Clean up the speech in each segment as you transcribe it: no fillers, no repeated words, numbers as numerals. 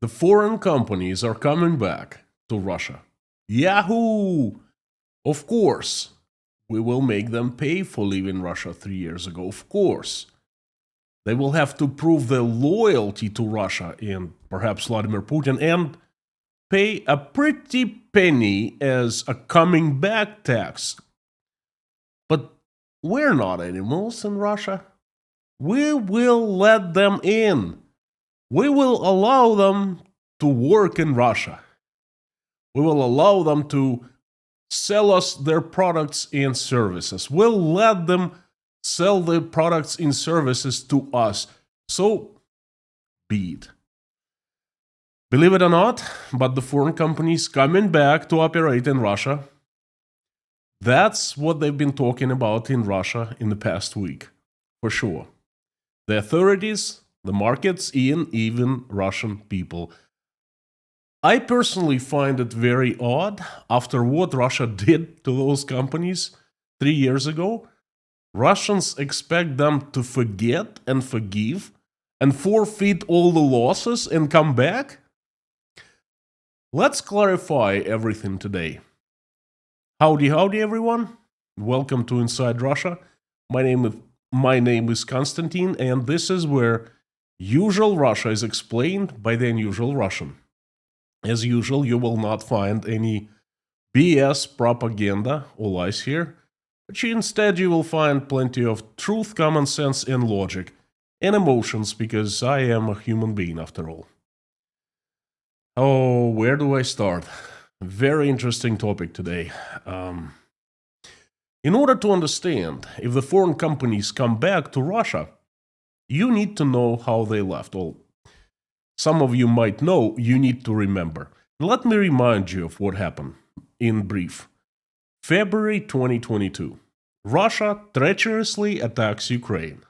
The foreign companies are coming back to Russia. Yahoo! Of course, we will make them pay for leaving Russia 3 years ago. Of course. They will have to prove their loyalty to Russia and perhaps Vladimir Putin and pay a pretty penny as a coming back tax. But we're not animals in Russia. We will let them in. We will allow them to work in Russia. We will allow them to sell us their products and services. We'll let them sell their products and services to us. So, be it. Believe it or not, but the foreign companies coming back to operate in Russia, that's what they've been talking about in Russia in the past week, for sure. The authorities, the markets, and even Russian people. I personally find it very odd after what Russia did to those companies 3 years ago. Russians expect them to forget and forgive and forfeit all the losses and come back? Let's clarify everything today. Howdy, everyone. Welcome to Inside Russia. My name is Konstantin, and this is where usual Russia is explained by the unusual Russian. As usual, you will not find any BS propaganda or lies here, but instead you will find plenty of truth, common sense, and logic, and emotions, because I am a human being after all. Oh, where do I start? Very interesting topic today. In order to understand if the foreign companies come back to Russia, you need to know how they left. Well, some of you might know, you need to remember. Let me remind you of what happened in brief. February 2022, Russia treacherously attacks Ukraine.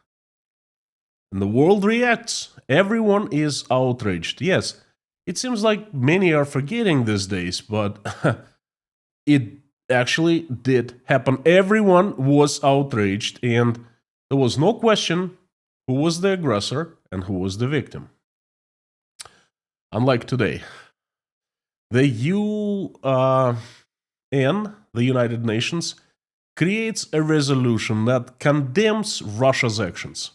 And the world reacts. Everyone is outraged. Yes, it seems like many are forgetting these days, but it actually did happen. Everyone was outraged, and there was no question who was the aggressor and who was the victim. Unlike today, the UN, the United Nations, creates a resolution that condemns Russia's actions.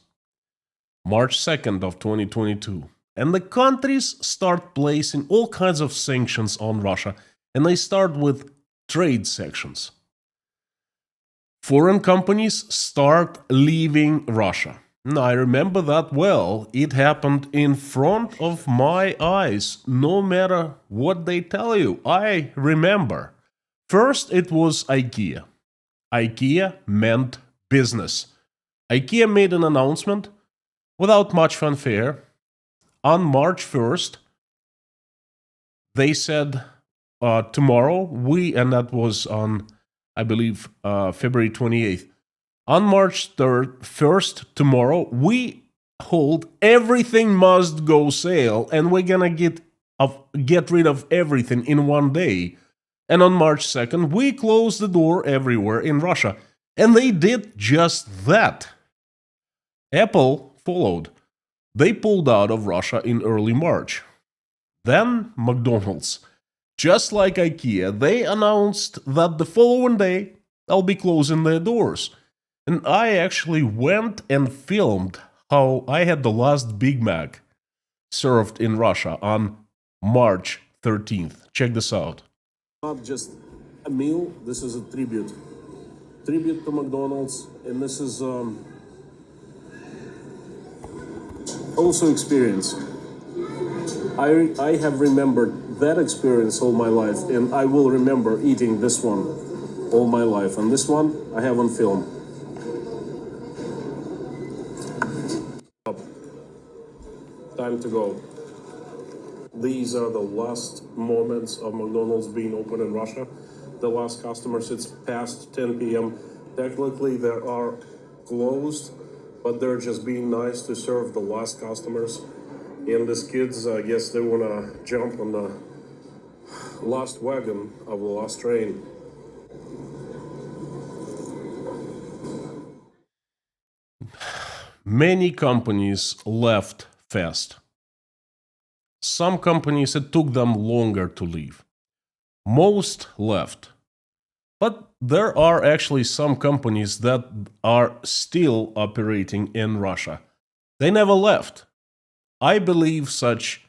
March 2nd of 2022. And the countries start placing all kinds of sanctions on Russia. And they start with trade sanctions. Foreign companies start leaving Russia. Now, I remember that well. It happened in front of my eyes, no matter what they tell you. I remember. First, it was IKEA. IKEA meant business. IKEA made an announcement without much fanfare. On March 1st, they said tomorrow, and that was on, I believe, February 28th. On March 1st, tomorrow, we hold everything must go sale, and we're gonna get rid of everything in one day. And on March 2nd, we closed the door everywhere in Russia. And they did just that. Apple followed. They pulled out of Russia in early March. Then McDonald's. Just like IKEA, they announced that the following day they'll be closing their doors. And I actually went and filmed how I had the last Big Mac served in Russia on March 13th. Check this out. Not just a meal, this is a tribute. Tribute to McDonald's, and this is also experience. I have remembered that experience all my life, and I will remember eating this one all my life. And this one I have on film. Time to go. These are the last moments of McDonald's being open in Russia. The last customers, it's past 10 p.m. Technically, they are closed, but they're just being nice to serve the last customers. And these kids, I guess they want to jump on the last wagon of the last train. Many companies left fast. some companies, it took them longer to leave. Most left. But there are actually some companies that are still operating in Russia. They never left. I believe such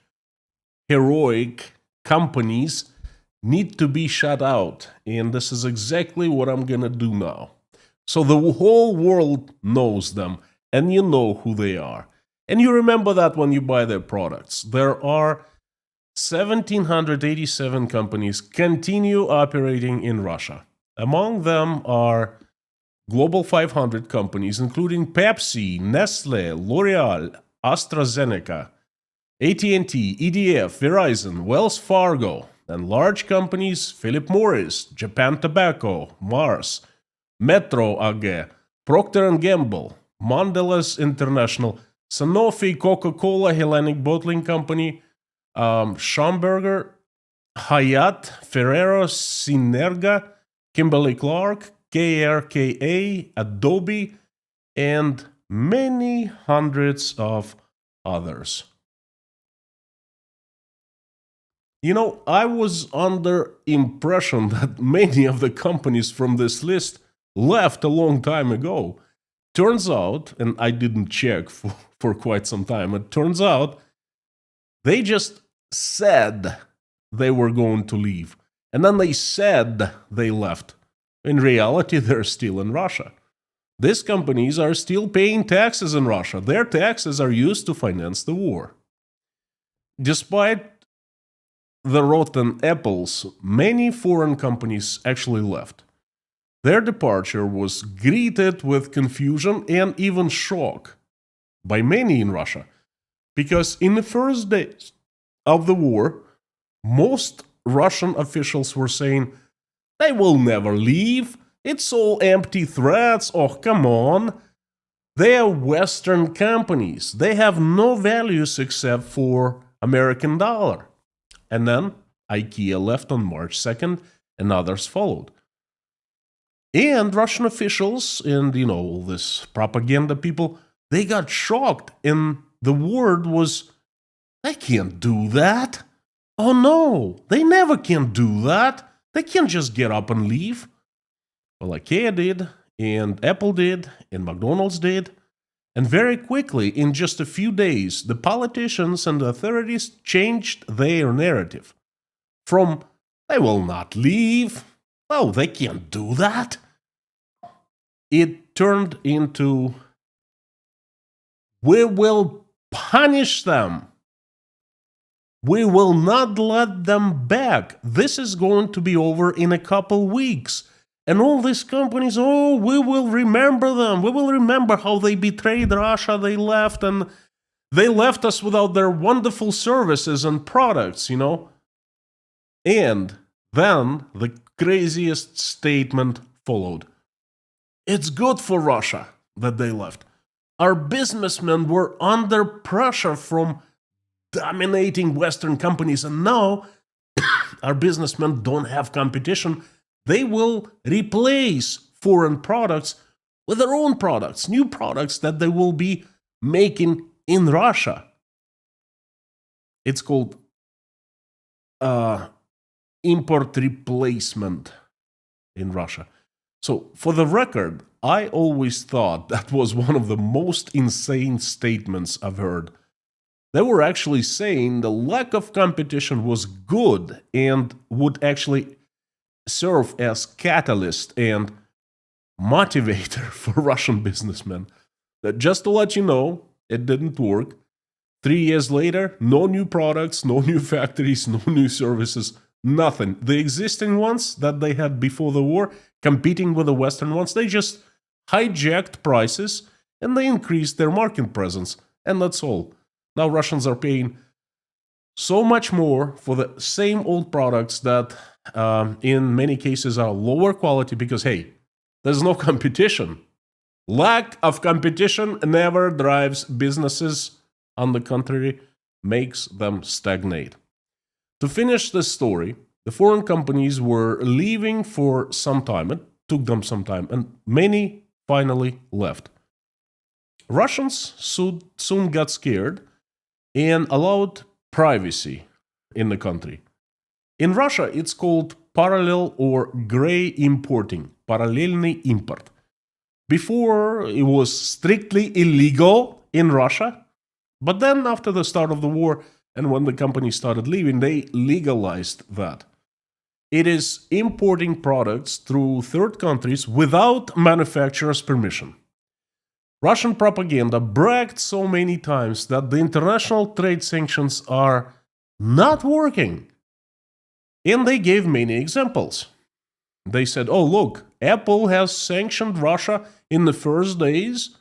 heroic companies need to be shut out, and this is exactly what I'm gonna do now. So the whole world knows them, and you know who they are. And you remember that when you buy their products. There are 1,787 companies continue operating in Russia. Among them are Global 500 companies, including Pepsi, Nestle, L'Oreal, AstraZeneca, AT&T, EDF, Verizon, Wells Fargo, and large companies Philip Morris, Japan Tobacco, Mars, Metro AG, Procter & Gamble, Mondelez International, Sanofi, Coca-Cola, Hellenic Bottling Company, Schamberger, Hayat, Ferrero, Sinerga, Kimberly-Clark, KRKA, Adobe, and many hundreds of others. You know, I was under impression that many of the companies from this list left a long time ago. Turns out, and I didn't check for quite some time, it turns out they just said they were going to leave. And then they said they left. In reality, they're still in Russia. These companies are still paying taxes in Russia. Their taxes are used to finance the war. Despite the rotten apples, many foreign companies actually left. Their departure was greeted with confusion and even shock by many in Russia, because in the first days of the war, most Russian officials were saying, they will never leave, it's all empty threats, oh come on. They are Western companies, they have no values except for American dollar. And then IKEA left on March 2nd and others followed. And Russian officials and, all this propaganda people, they got shocked, and the word was, they can't do that. Oh no, they never can do that. They can't just get up and leave. Well, IKEA did, and Apple did, and McDonald's did. And very quickly, in just a few days, the politicians and the authorities changed their narrative. From, they will not leave, oh, they can't do that, it turned into, we will punish them. We will not let them back. This is going to be over in a couple weeks. And all these companies, oh, we will remember them. We will remember how they betrayed Russia. They left, and they left us without their wonderful services and products, And then the craziest statement followed. It's good for Russia that they left. Our businessmen were under pressure from dominating Western companies, and now our businessmen don't have competition. They will replace foreign products with their own products, new products that they will be making in Russia. It's called import replacement in Russia. So, for the record, I always thought that was one of the most insane statements I've heard. They were actually saying the lack of competition was good and would actually serve as catalyst and motivator for Russian businessmen. That, just to let you know, it didn't work. 3 years later, no new products, no new factories, no new services, nothing. The existing ones that they had before the war, competing with the Western ones, they just hijacked prices and they increased their market presence. And that's all. Now Russians are paying so much more for the same old products that in many cases are lower quality because, hey, there's no competition. Lack of competition never drives businesses. On the contrary, makes them stagnate. To finish this story, the foreign companies were leaving for some time. It took them some time, and many finally left. Russians soon got scared and allowed privacy in the country. In Russia, it's called parallel or gray importing, parallelный импорт. Before, it was strictly illegal in Russia, but then after the start of the war and when the company started leaving, they legalized that. It is importing products through third countries without manufacturer's permission. Russian propaganda bragged so many times that the international trade sanctions are not working. And they gave many examples. They said, oh, look, Apple has sanctioned Russia in the first days,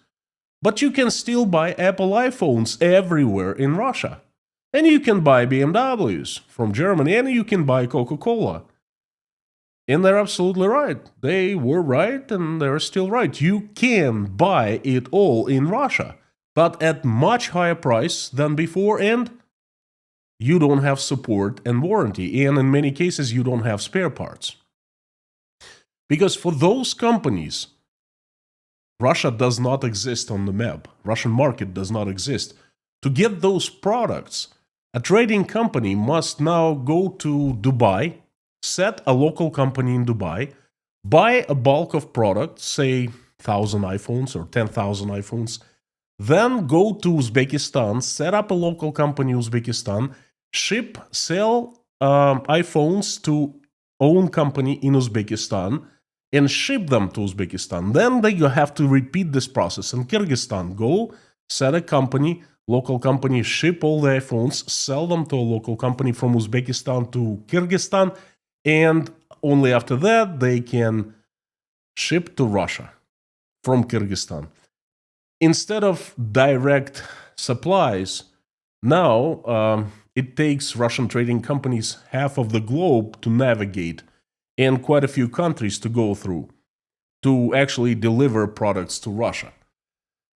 but you can still buy Apple iPhones everywhere in Russia. And you can buy BMWs from Germany, and you can buy Coca-Cola. And they're absolutely right. They were right, and they're still right. You can buy it all in Russia, but at much higher price than before, and you don't have support and warranty. And in many cases, you don't have spare parts. Because for those companies, Russia does not exist on the map. Russian market does not exist. To get those products, a trading company must now go to Dubai, set a local company in Dubai, buy a bulk of products, say 1,000 iPhones or 10,000 iPhones, then go to Uzbekistan, set up a local company in Uzbekistan, ship, sell iPhones to own company in Uzbekistan, and ship them to Uzbekistan. Then they have to repeat this process in Kyrgyzstan. Go, set a company, local company, ship all the iPhones, sell them to a local company from Uzbekistan to Kyrgyzstan, and only after that they can ship to Russia from Kyrgyzstan. Instead of direct supplies, now it takes Russian trading companies half of the globe to navigate and quite a few countries to go through to actually deliver products to Russia.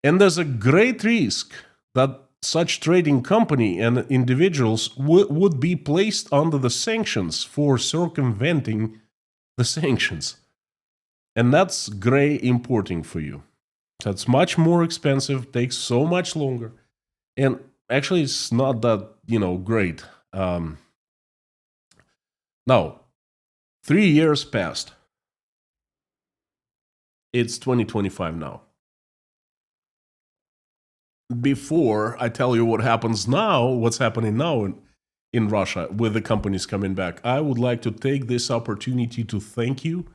And there's a great risk that such trading company and individuals would be placed under the sanctions for circumventing the sanctions. And that's gray importing for you. That's much more expensive, takes so much longer. And actually, it's not that, great. Now, 3 years passed. It's 2025 now. Before I tell you what happens now, what's happening now in Russia with the companies coming back, I would like to take this opportunity to thank you,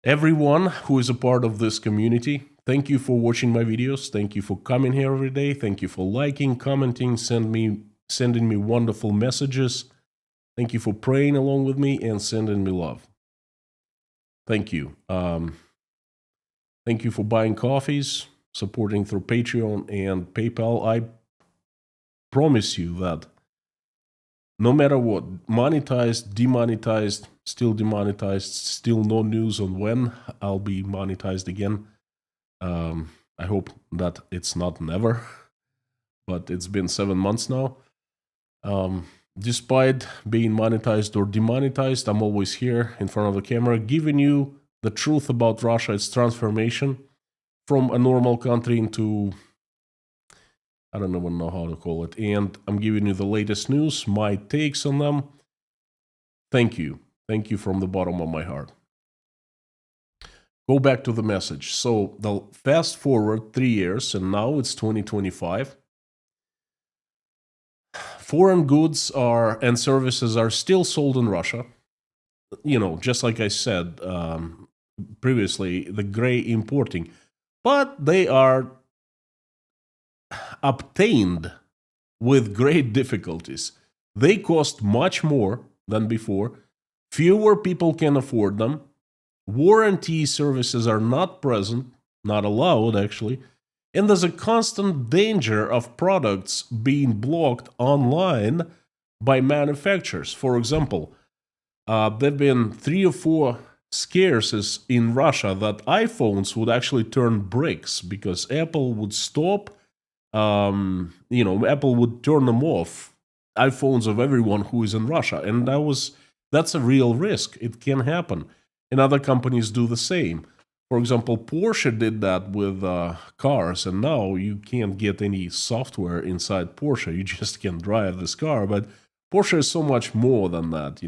everyone who is a part of this community. Thank you for watching my videos. Thank you for coming here every day. Thank you for liking, commenting, sending me wonderful messages. Thank you for praying along with me and sending me love. Thank you. Thank you for buying coffees, supporting through Patreon and PayPal. I promise you that no matter what, monetized, demonetized, still demonetized, still no news on when I'll be monetized again. I hope that it's not never, but it's been 7 months now. Despite being monetized or demonetized, I'm always here in front of the camera giving you the truth about Russia, its transformation from a normal country into, I don't even know how to call it. And I'm giving you the latest news, my takes on them. Thank you. Thank you from the bottom of my heart. Go back to the message. So the fast forward 3 years, and now it's 2025. Foreign goods and services are still sold in Russia. Just like I said previously, the gray importing. But they are obtained with great difficulties. They cost much more than before. Fewer people can afford them. Warranty services are not present, not allowed actually. And there's a constant danger of products being blocked online by manufacturers. For example, there have been 3 or 4 scares in Russia that iPhones would actually turn bricks because Apple would stop, Apple would turn them off, iPhones of everyone who is in Russia. And that's a real risk. It can happen. And other companies do the same. For example, Porsche did that with cars, and now you can't get any software inside Porsche. You just can drive this car. But Porsche is so much more than that,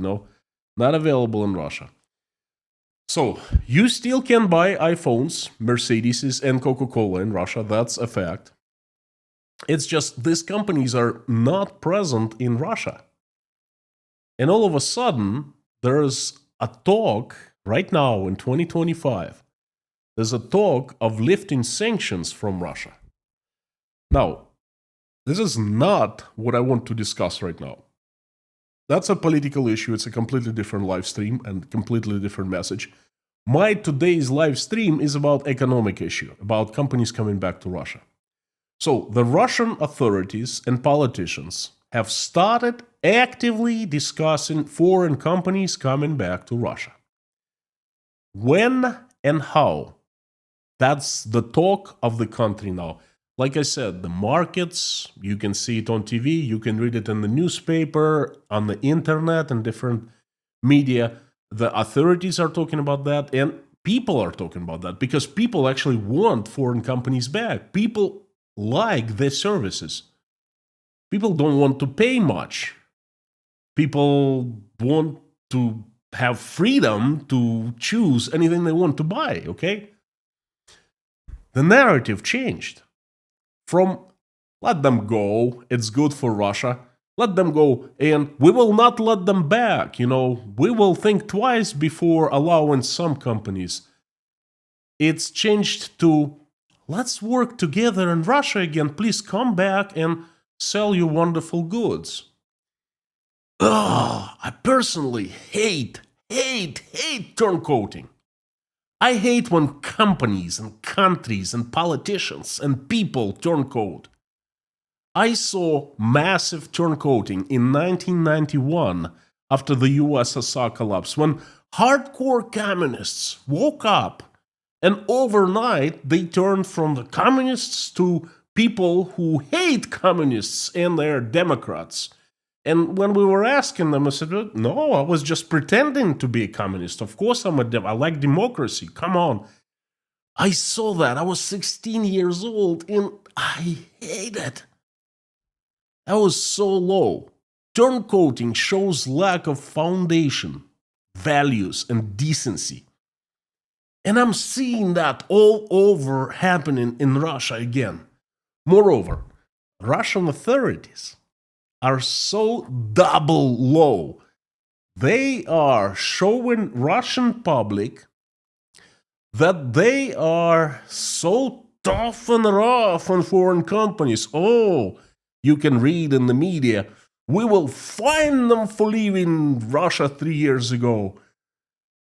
not available in Russia. So you still can buy iPhones, Mercedes, and Coca-Cola in Russia. That's a fact. It's just these companies are not present in Russia. And all of a sudden, there's a talk right now in 2025. There's a talk of lifting sanctions from Russia. Now, this is not what I want to discuss right now. That's a political issue. It's a completely different live stream and completely different message. My today's live stream is about economic issue, about companies coming back to Russia. So the Russian authorities and politicians have started actively discussing foreign companies coming back to Russia. When and how? That's the talk of the country now. Like I said, the markets, you can see it on TV, you can read it in the newspaper, on the internet, and different media. The authorities are talking about that, and people are talking about that, because people actually want foreign companies back. People like their services. People don't want to pay much. People want to have freedom to choose anything they want to buy, okay? The narrative changed from let them go, it's good for Russia, let them go, and we will not let them back, we will think twice before allowing some companies. It's changed to let's work together in Russia again, please come back and sell your wonderful goods. I personally hate turncoating. I hate when companies and countries and politicians and people turncoat. I saw massive turncoating in 1991 after the USSR collapse, when hardcore communists woke up and overnight they turned from the communists to people who hate communists and they're Democrats. And when we were asking them, I said, no, I was just pretending to be a communist. Of course I like democracy. Come on. I saw that. I was 16 years old and I hate it. That was so low. Turncoating shows lack of foundation, values, and decency. And I'm seeing that all over happening in Russia again. Moreover, Russian authorities are so double low. They are showing Russian public that they are so tough and rough on foreign companies. Oh, you can read in the media, we will fine them for leaving Russia 3 years ago.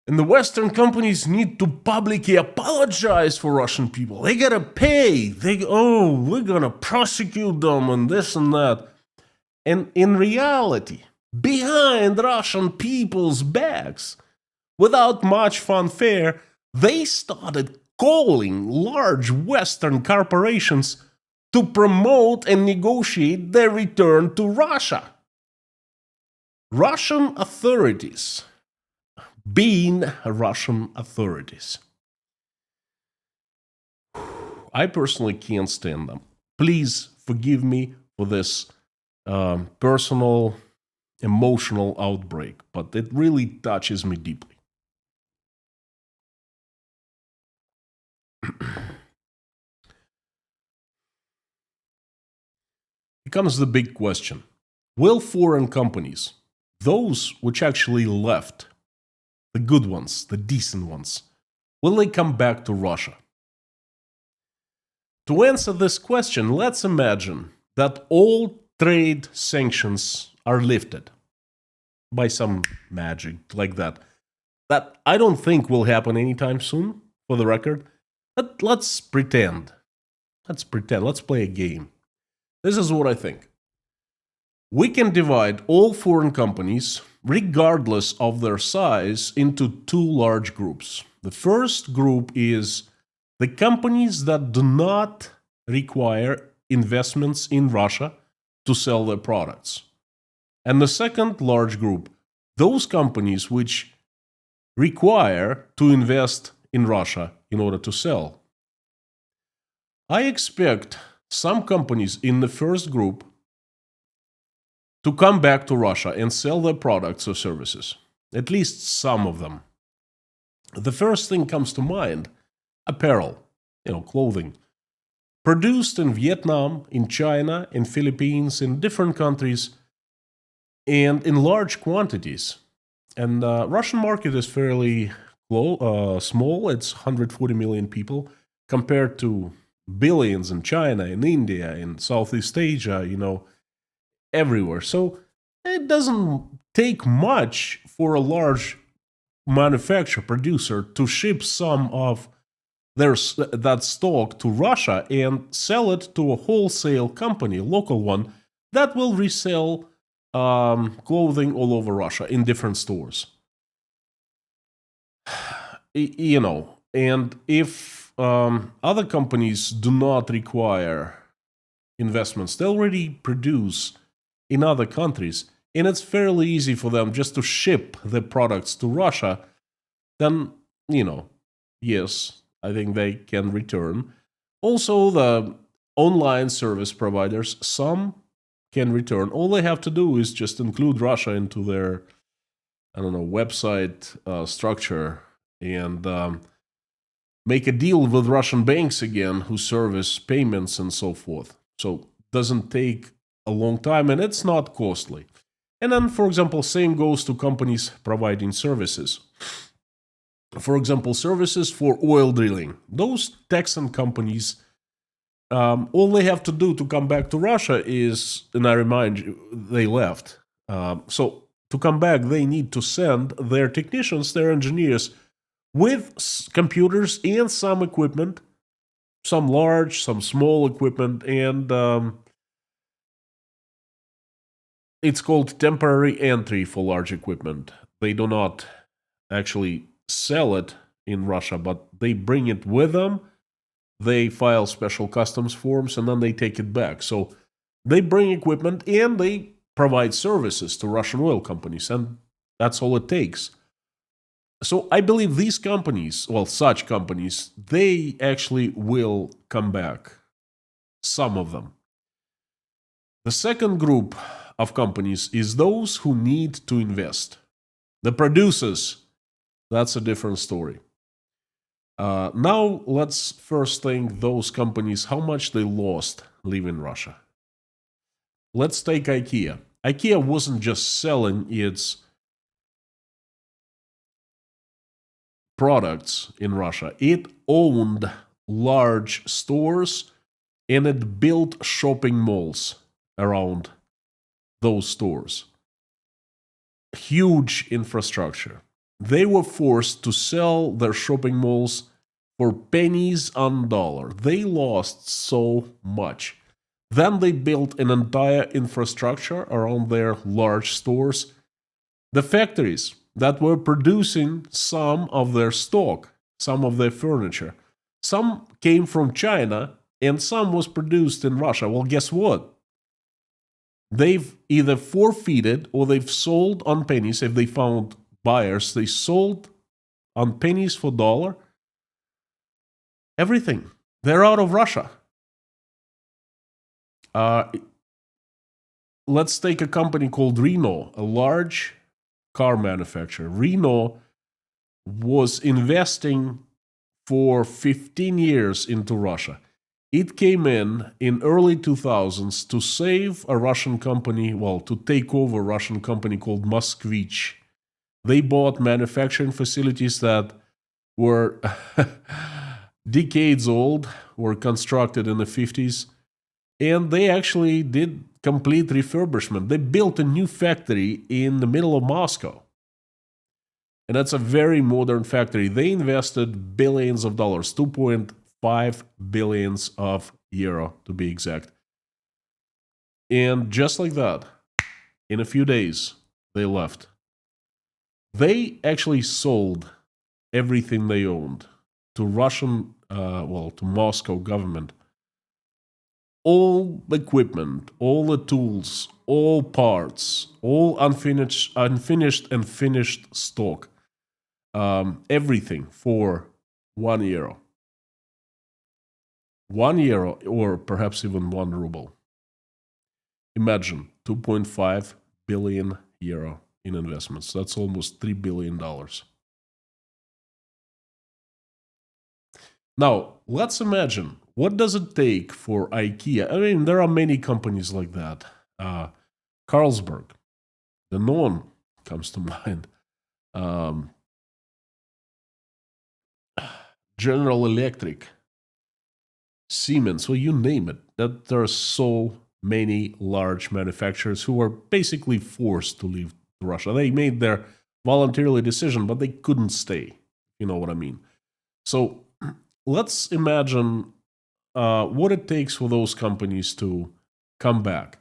And the Western companies need to publicly apologize for Russian people. They gotta pay. We're gonna prosecute them and this and that. And in reality, behind Russian people's backs, without much fanfare, they started calling large Western corporations to promote and negotiate their return to Russia. Russian authorities, being Russian authorities, I personally can't stand them. Please forgive me for this personal, emotional outbreak, but it really touches me deeply. Becomes the big question. Will foreign companies, those which actually left, the good ones, the decent ones, will they come back to Russia? To answer this question, let's imagine that all trade sanctions are lifted by some magic like that. That I don't think will happen anytime soon, for the record. But let's pretend. Let's play a game. This is what I think. We can divide all foreign companies, regardless of their size, into two large groups. The first group is the companies that do not require investments in Russia to sell their products. And the second large group, those companies which require to invest in Russia in order to sell. I expect some companies in the first group to come back to Russia and sell their products or services, at least some of them. The first thing comes to mind: apparel, clothing. Produced in Vietnam, in China, in Philippines, in different countries, and in large quantities. And the Russian market is fairly small. It's 140 million people compared to billions in China, in India, in Southeast Asia, everywhere. So it doesn't take much for a large manufacturer, producer to ship some of that stock to Russia and sell it to a wholesale company, a local one, that will resell clothing all over Russia in different stores. And if other companies do not require investments, they already produce in other countries, and it's fairly easy for them just to ship the products to Russia, then, yes, I think they can return. Also, the online service providers, some can return. All they have to do is just include Russia into their, website structure and make a deal with Russian banks again who service payments and so forth. So it doesn't take a long time and it's not costly. And then, for example, same goes to companies providing services. For example, services for oil drilling. Those Texan companies, all they have to do to come back to Russia is, and I remind you, they left. So to come back, they need to send their technicians, their engineers, with computers and some equipment, some large, some small equipment, and it's called temporary entry for large equipment. They do not actually sell it in Russia, but they bring it with them. They file special customs forms and then they take it back. So they bring equipment and they provide services to Russian oil companies, and that's all it takes. So I believe these companies, such companies, they actually will come back. Some of them. The second group of companies is those who need to invest. The producers, that's a different story. Now let's first think those companies, how much they lost leaving Russia. Let's take IKEA. IKEA wasn't just selling its products in Russia. It owned large stores and it built shopping malls around those stores. Huge infrastructure. They were forced to sell their shopping malls for pennies on the dollar. They lost so much. Then they built an entire infrastructure around their large stores. The factories that were producing some of their stock, some of their furniture, some came from China and some was produced in Russia. Well, guess what? They've either forfeited or they've sold on pennies. If they found buyers, they sold on pennies for dollar. Everything. They're out of Russia. Let's take a company called Renault, a large car manufacturer. Renault was investing for 15 years into Russia. It came in early 2000s to save a Russian company, to take over a Russian company called Moskvich. They bought manufacturing facilities that were decades old, were constructed in the 50s, and they actually did complete refurbishment. They built a new factory in the middle of Moscow. And that's a very modern factory. They invested billions of dollars, 2.5 billions of euro to be exact. And just like that, in a few days, they left. They actually sold everything they owned to Russian, to Moscow government. All equipment, all the tools, all parts, all unfinished and finished stock, everything for €1. €1, or perhaps even 1 ruble. Imagine 2.5 billion euro in investments. That's almost $3 billion. Now, let's imagine, what does it take for IKEA? I mean, there are many companies like that. Carlsberg, the known comes to mind. General Electric, Siemens, well, you name it. That there are so many large manufacturers who are basically forced to leave Russia. They made their voluntarily decision, but they couldn't stay. You know what I mean? So let's imagine what it takes for those companies to come back.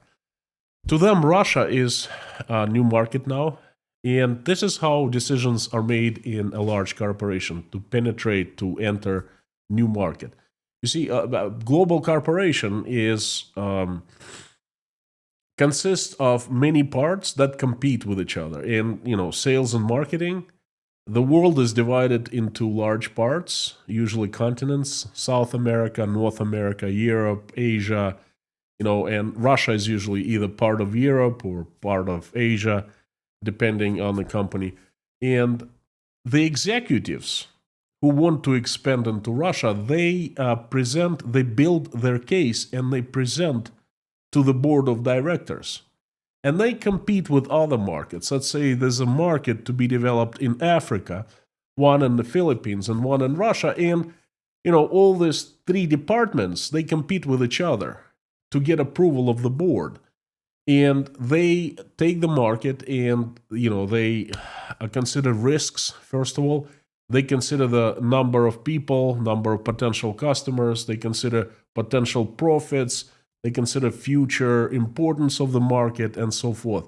To them, Russia is a new market now, and this is how decisions are made in a large corporation to penetrate, to enter new market. You see, a global corporation is consists of many parts that compete with each other. In sales and marketing, the world is divided into large parts, usually continents: South America, North America, Europe, Asia. And Russia is usually either part of Europe or part of Asia, depending on the company. And the executives who want to expand into Russia, they build their case and they present to the board of directors. And they compete with other markets. Let's say there's a market to be developed in Africa, one in the Philippines and one in Russia. And, all these three departments, they compete with each other to get approval of the board. And they take the market and, they consider risks, first of all. They consider the number of people, number of potential customers. They consider potential profits. They consider future importance of the market and so forth.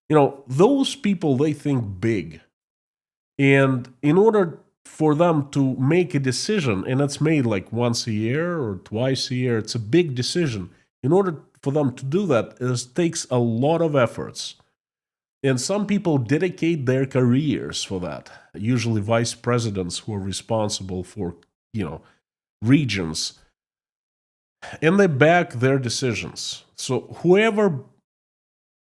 Those people, they think big. And in order for them to make a decision, and it's made like once a year or twice a year, it's a big decision. In order for them to do that, it takes a lot of efforts. And some people dedicate their careers for that, usually vice presidents who are responsible for, regions. And they back their decisions. So whoever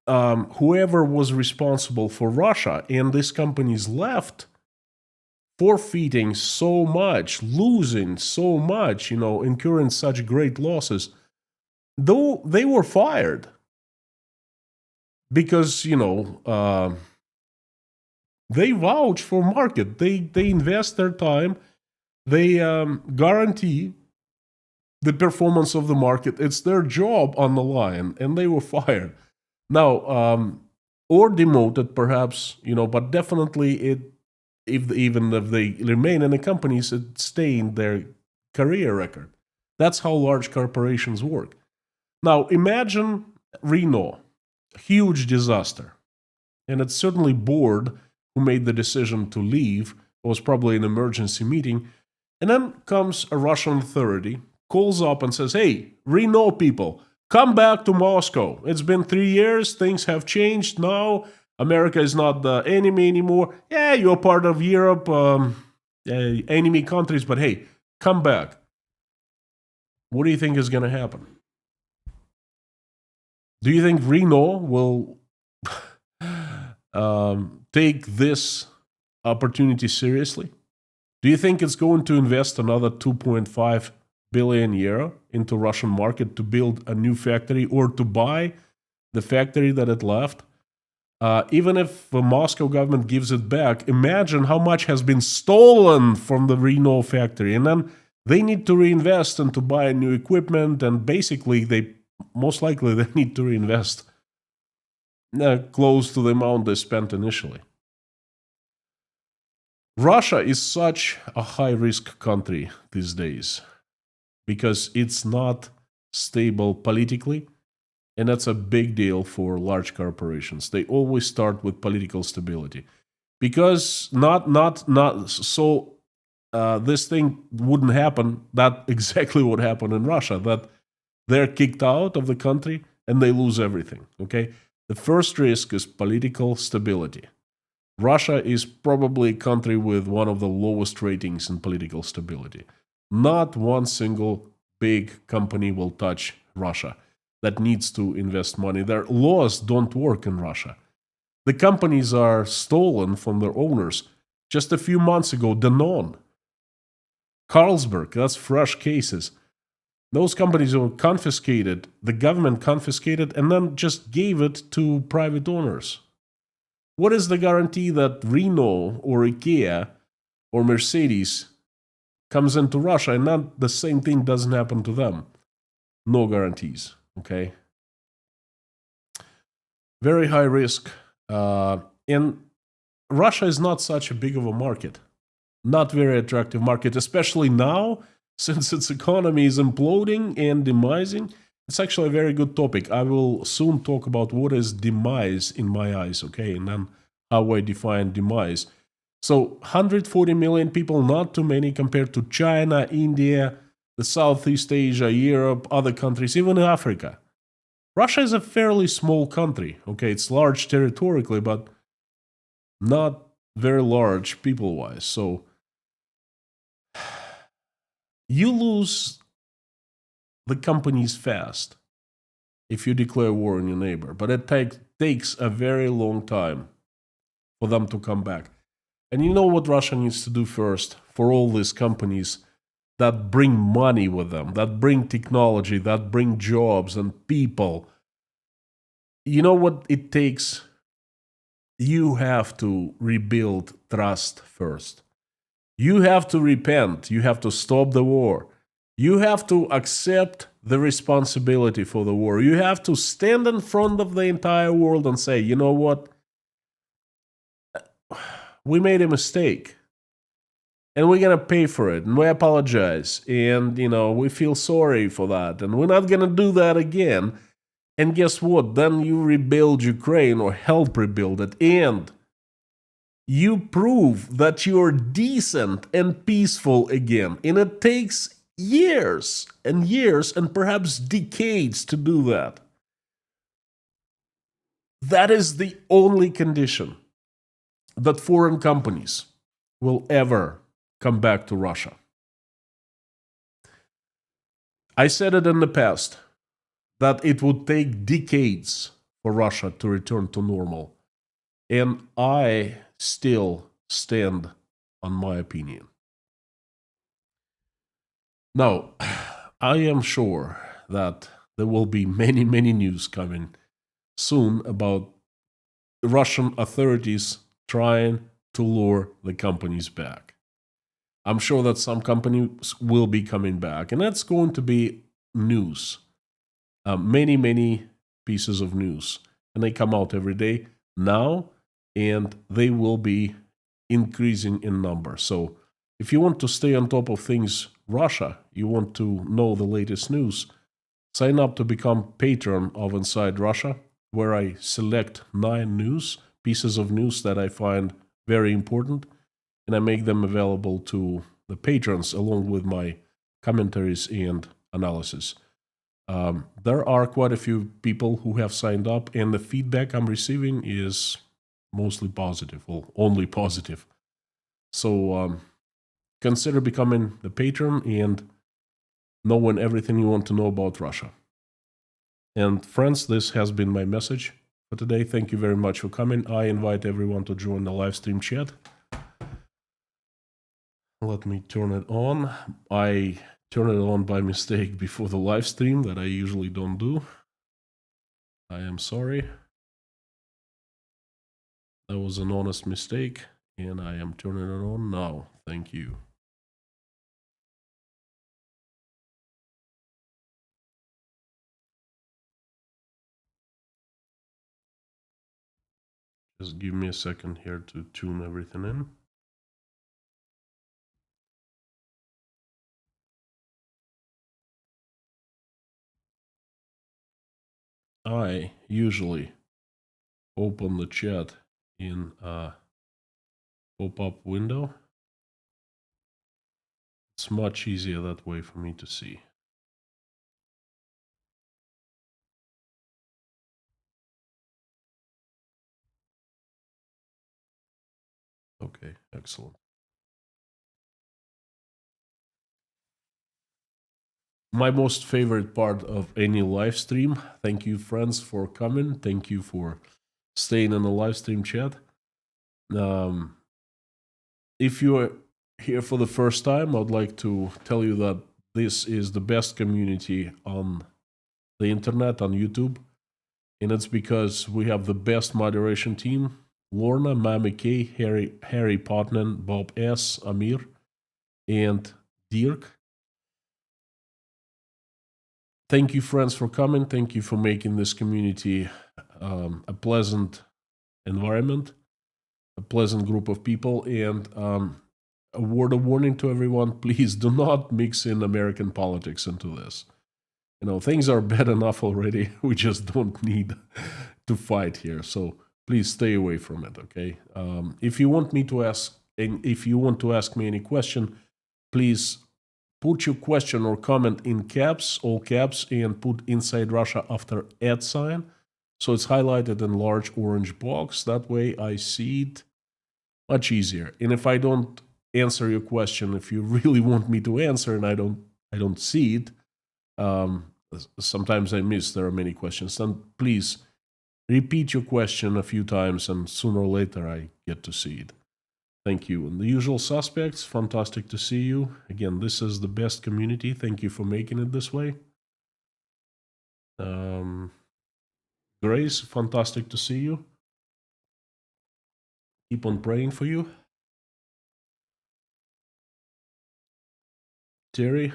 was responsible for Russia and these companies left, forfeiting so much, losing so much, incurring such great losses, though they were fired because they vouch for market. They invest their time. They guarantee the performance of the market. It's their job on the line, and they were fired. Now, or demoted, perhaps, but definitely even if they remain in the companies, it stained their career record. That's how large corporations work. Now, imagine Renault, huge disaster. And it's certainly board who made the decision to leave. It was probably an emergency meeting. And then comes a Russian authority, calls up and says, "Hey, Renault people, come back to Moscow. It's been 3 years. Things have changed now. America is not the enemy anymore. Yeah, you're part of Europe, enemy countries, but hey, come back." What do you think is going to happen? Do you think Renault will take this opportunity seriously? Do you think it's going to invest another 2.5 billion euro into Russian market to build a new factory or to buy the factory that it left? Even if the Moscow government gives it back, imagine how much has been stolen from the Renault factory. And then they need to reinvest and to buy new equipment. And basically, they need to reinvest close to the amount they spent initially. Russia is such a high-risk country these days because it's not stable politically, and that's a big deal for large corporations. They always start with political stability because this thing wouldn't happen. That exactly what happened in Russia, that they're kicked out of the country and they lose everything, okay? The first risk is political stability. Russia is probably a country with one of the lowest ratings in political stability. Not one single big company will touch Russia that needs to invest money. Their laws don't work in Russia. The companies are stolen from their owners. Just a few months ago, Danone, Carlsberg, that's fresh cases. Those companies were confiscated, the government confiscated, and then just gave it to private owners. What is the guarantee that Renault or IKEA or Mercedes comes into Russia and not the same thing doesn't happen to them? No guarantees, okay? Very high risk. And Russia is not such a big of a market. Not very attractive market, especially now, since its economy is imploding and demising. It's actually a very good topic. I will soon talk about what is demise in my eyes, okay, and then how I define demise. So 140 million people, not too many compared to China, India, the Southeast Asia, Europe, other countries, even Africa. Russia is a fairly small country, okay, it's large territorially, but not very large people-wise. So you lose the companies fast if you declare war on your neighbor, but it takes a very long time for them to come back. And you know what Russia needs to do first for all these companies that bring money with them, that bring technology, that bring jobs and people? You know what it takes? You have to rebuild trust first. You have to repent. You have to stop the war. You have to accept the responsibility for the war. You have to stand in front of the entire world and say, you know what? We made a mistake. And we're going to pay for it. And we apologize. And, we feel sorry for that. And we're not going to do that again. And guess what? Then you rebuild Ukraine or help rebuild it. And you prove that you're decent and peaceful again. And it takes years and years and perhaps decades to do that. That is the only condition that foreign companies will ever come back to Russia. I said it in the past that it would take decades for Russia to return to normal. And I still stand on my opinion. Now, I am sure that there will be many, many news coming soon about Russian authorities trying to lure the companies back. I'm sure that some companies will be coming back, and that's going to be news. Many, many pieces of news. And they come out every day now, and they will be increasing in number. So if you want to stay on top of things, Russia, you want to know the latest news, sign up to become patron of Inside Russia, where I select 9 pieces of news that I find very important, and I make them available to the patrons along with my commentaries and analysis. There are quite a few people who have signed up, and the feedback I'm receiving is mostly positive, well, only positive. So consider becoming the patron and knowing everything you want to know about Russia. And friends, this has been my message for today. Thank you very much for coming. I invite everyone to join the live stream chat. Let me turn it on. I turn it on by mistake before the live stream that I usually don't do. I am sorry. That was an honest mistake, and I am turning it on now. Thank you. Just give me a second here to tune everything in. I usually open the chat in a pop-up window. It's much easier that way for me to see. Okay, excellent. My most favorite part of any live stream. Thank you, friends, for coming. Thank you for staying in the live stream chat. Um, if you're here for the first time, I'd like to tell you that this is the best community on the internet, on YouTube. And it's because we have the best moderation team: Lorna, Mami K, Harry Potman, Bob S, Amir, and Dirk. Thank you, friends, for coming. Thank you for making this community a pleasant environment, a pleasant group of people. And a word of warning to everyone: please do not mix in American politics into this. You know, things are bad enough already. We just don't need to fight here. So please stay away from it, okay? If you want me to ask, and if you want to ask me any question, please put your question or comment in caps, all caps, and put Inside Russia after @ so it's highlighted in large orange box. That way I see it much easier. And if I don't answer your question, if you really want me to answer and I don't see it, sometimes I miss. There are many questions. Then please repeat your question a few times, and sooner or later I get to see it. Thank you. And the usual suspects, fantastic to see you. Again, this is the best community. Thank you for making it this way. Grace, fantastic to see you. Keep on praying for you. Terry.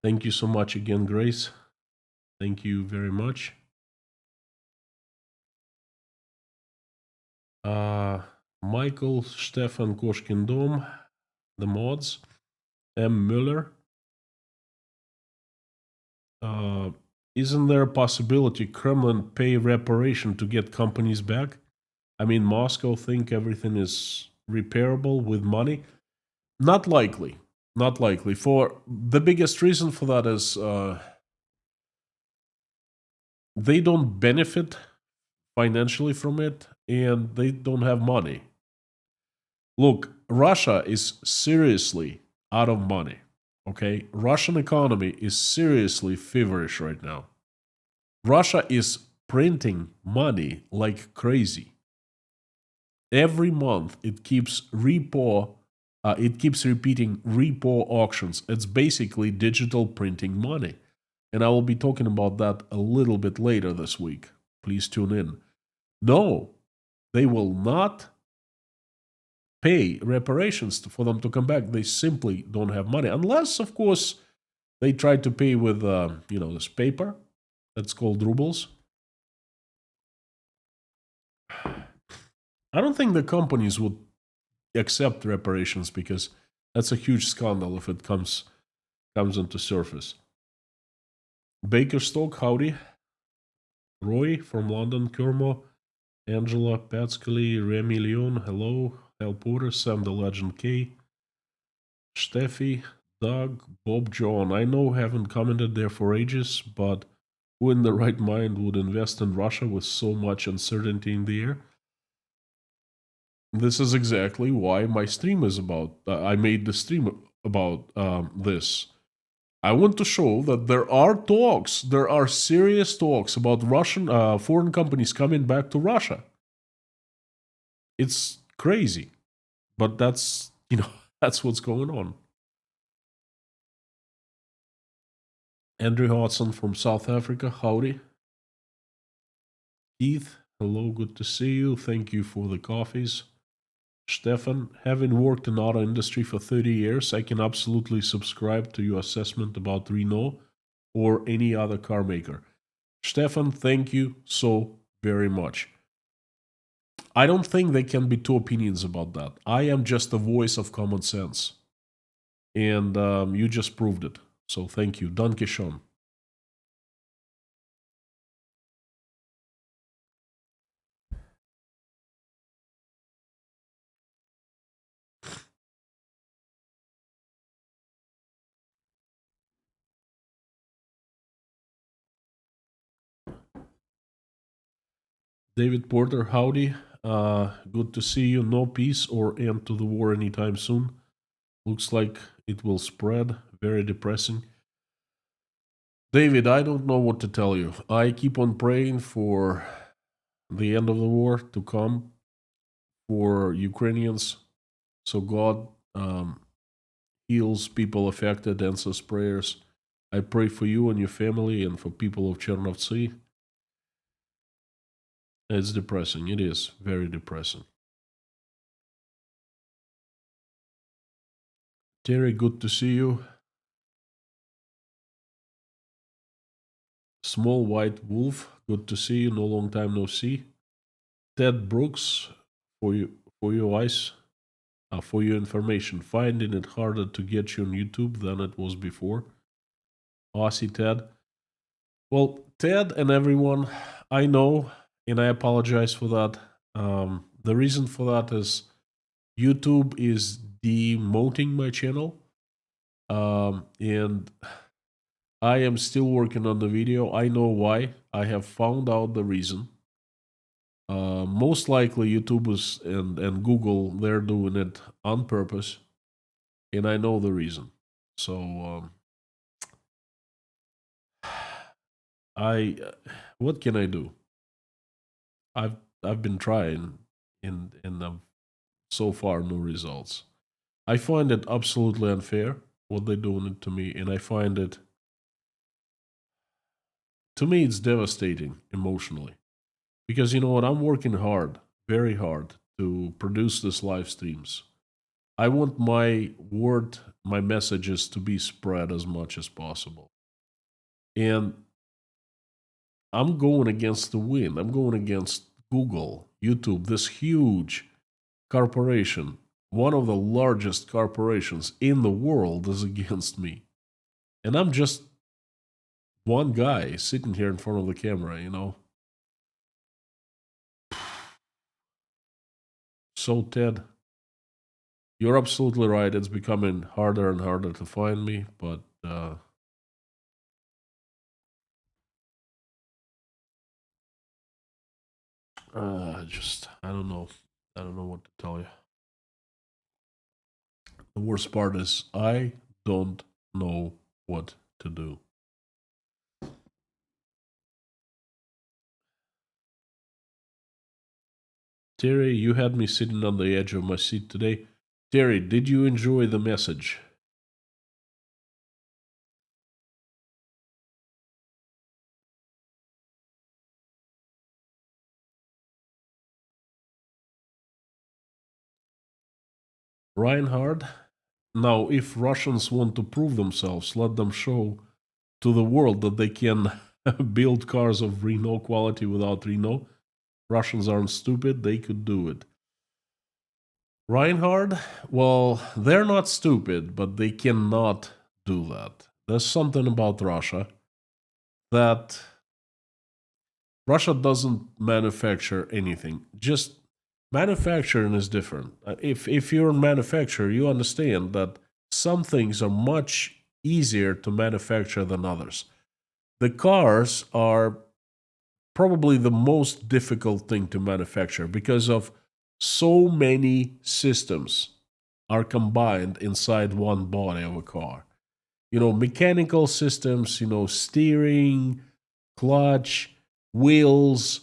Thank you so much again, Grace. Thank you very much. Michael, Stefan Koshkin-Dom, the mods, M. Müller. Isn't there a possibility Kremlin pay reparation to get companies back? I mean, Moscow think everything is repairable with money. Not likely. Not likely. For the biggest reason for that is they don't benefit financially from it, and they don't have money. Look, Russia is seriously out of money. Okay, Russian economy is seriously feverish right now. Russia is printing money like crazy. Every month it keeps repeating repo auctions. It's basically digital printing money. And I will be talking about that a little bit later this week. Please tune in. No, they will not pay reparations for them to come back. They simply don't have money. Unless, of course, they try to pay with, this paper that's called rubles. I don't think the companies would accept reparations because that's a huge scandal if it comes into surface. Bakerstock, howdy. Roy from London, Kermo, Angela, Patscally, Remy Leon, hello. Hal Porter, Sam the Legend K, Steffi, Doug, Bob John. I know haven't commented there for ages, but who in the right mind would invest in Russia with so much uncertainty in the air? This is exactly why my stream is about. I made the stream about this. I want to show that there are talks, there are serious talks about Russian foreign companies coming back to Russia. It's crazy, but that's that's what's going on. Andrew Hodson from South Africa, howdy. Keith, hello, good to see you. Thank you for the coffees. Stefan, having worked in auto industry for 30 years, I can absolutely subscribe to your assessment about Renault or any other car maker. Stefan, thank you so very much. I don't think there can be two opinions about that. I am just a voice of common sense. And you just proved it. So thank you. Danke schön. David Porter, howdy. Good to see you. No peace or end to the war anytime soon. Looks like it will spread. Very depressing. David, I don't know what to tell you. I keep on praying for the end of the war to come for Ukrainians. So God heals people affected, answers prayers. I pray for you and your family and for people of Chernovtsi. It's depressing. It is very depressing. Terry, good to see you. Small White Wolf, good to see you. No long time no see. Ted Brooks, for your eyes, for your information, finding it harder to get you on YouTube than it was before. Aussie Ted. Well, Ted and everyone, I know, and I apologize for that. The reason for that is YouTube is demoting my channel, and I am still working on the video. I know why. I have found out the reason. Most likely YouTubers and Google, they're doing it on purpose. And I know the reason. So what can I do? I've been trying and so far no results. I find it absolutely unfair what they're doing it to me, and I find it, to me, it's devastating emotionally. Because you know what, I'm working hard, very hard, to produce these live streams. I want my word, my messages to be spread as much as possible. And I'm going against the wind. I'm going against Google, YouTube, this huge corporation, one of the largest corporations in the world, is against me. And I'm just one guy sitting here in front of the camera, you know. So, Ted, you're absolutely right. It's becoming harder and harder to find me, but I don't know. I don't know what to tell you. The worst part is I don't know what to do. Terry, you had me sitting on the edge of my seat today. Terry, did you enjoy the message? Reinhard? Now, if Russians want to prove themselves, let them show to the world that they can build cars of Renault quality without Renault. Russians aren't stupid, they could do it. Reinhard? Well, they're not stupid, but they cannot do that. There's something about Russia that Russia doesn't manufacture anything. Just manufacturing is different. If you're a manufacturer, you understand that some things are much easier to manufacture than others. The cars are probably the most difficult thing to manufacture because of so many systems are combined inside one body of a car. You know, mechanical systems, you know, steering, clutch, wheels,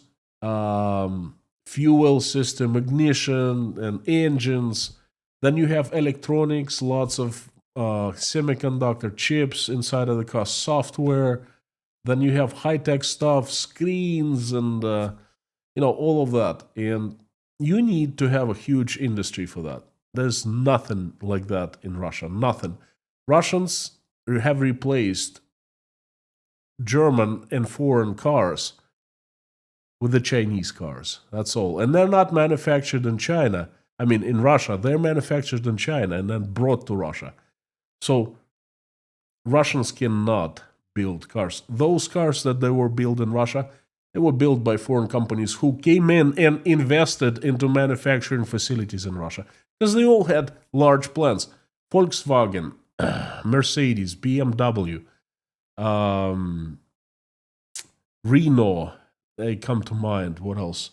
fuel system, ignition, and engines. Then you have electronics, lots of semiconductor chips inside of the car, software. Then you have high-tech stuff, screens, and you know, all of that. And you need to have a huge industry for that. There's nothing like that in Russia. Nothing. Russians have replaced German and foreign cars with the Chinese cars. That's all. And they're not manufactured in China. I mean, in Russia. They're manufactured in China and then brought to Russia. So Russians cannot build cars. Those cars that they were built in Russia, they were built by foreign companies who came in and invested into manufacturing facilities in Russia because they all had large plants. Volkswagen, Mercedes, BMW, Renault, they come to mind. What else?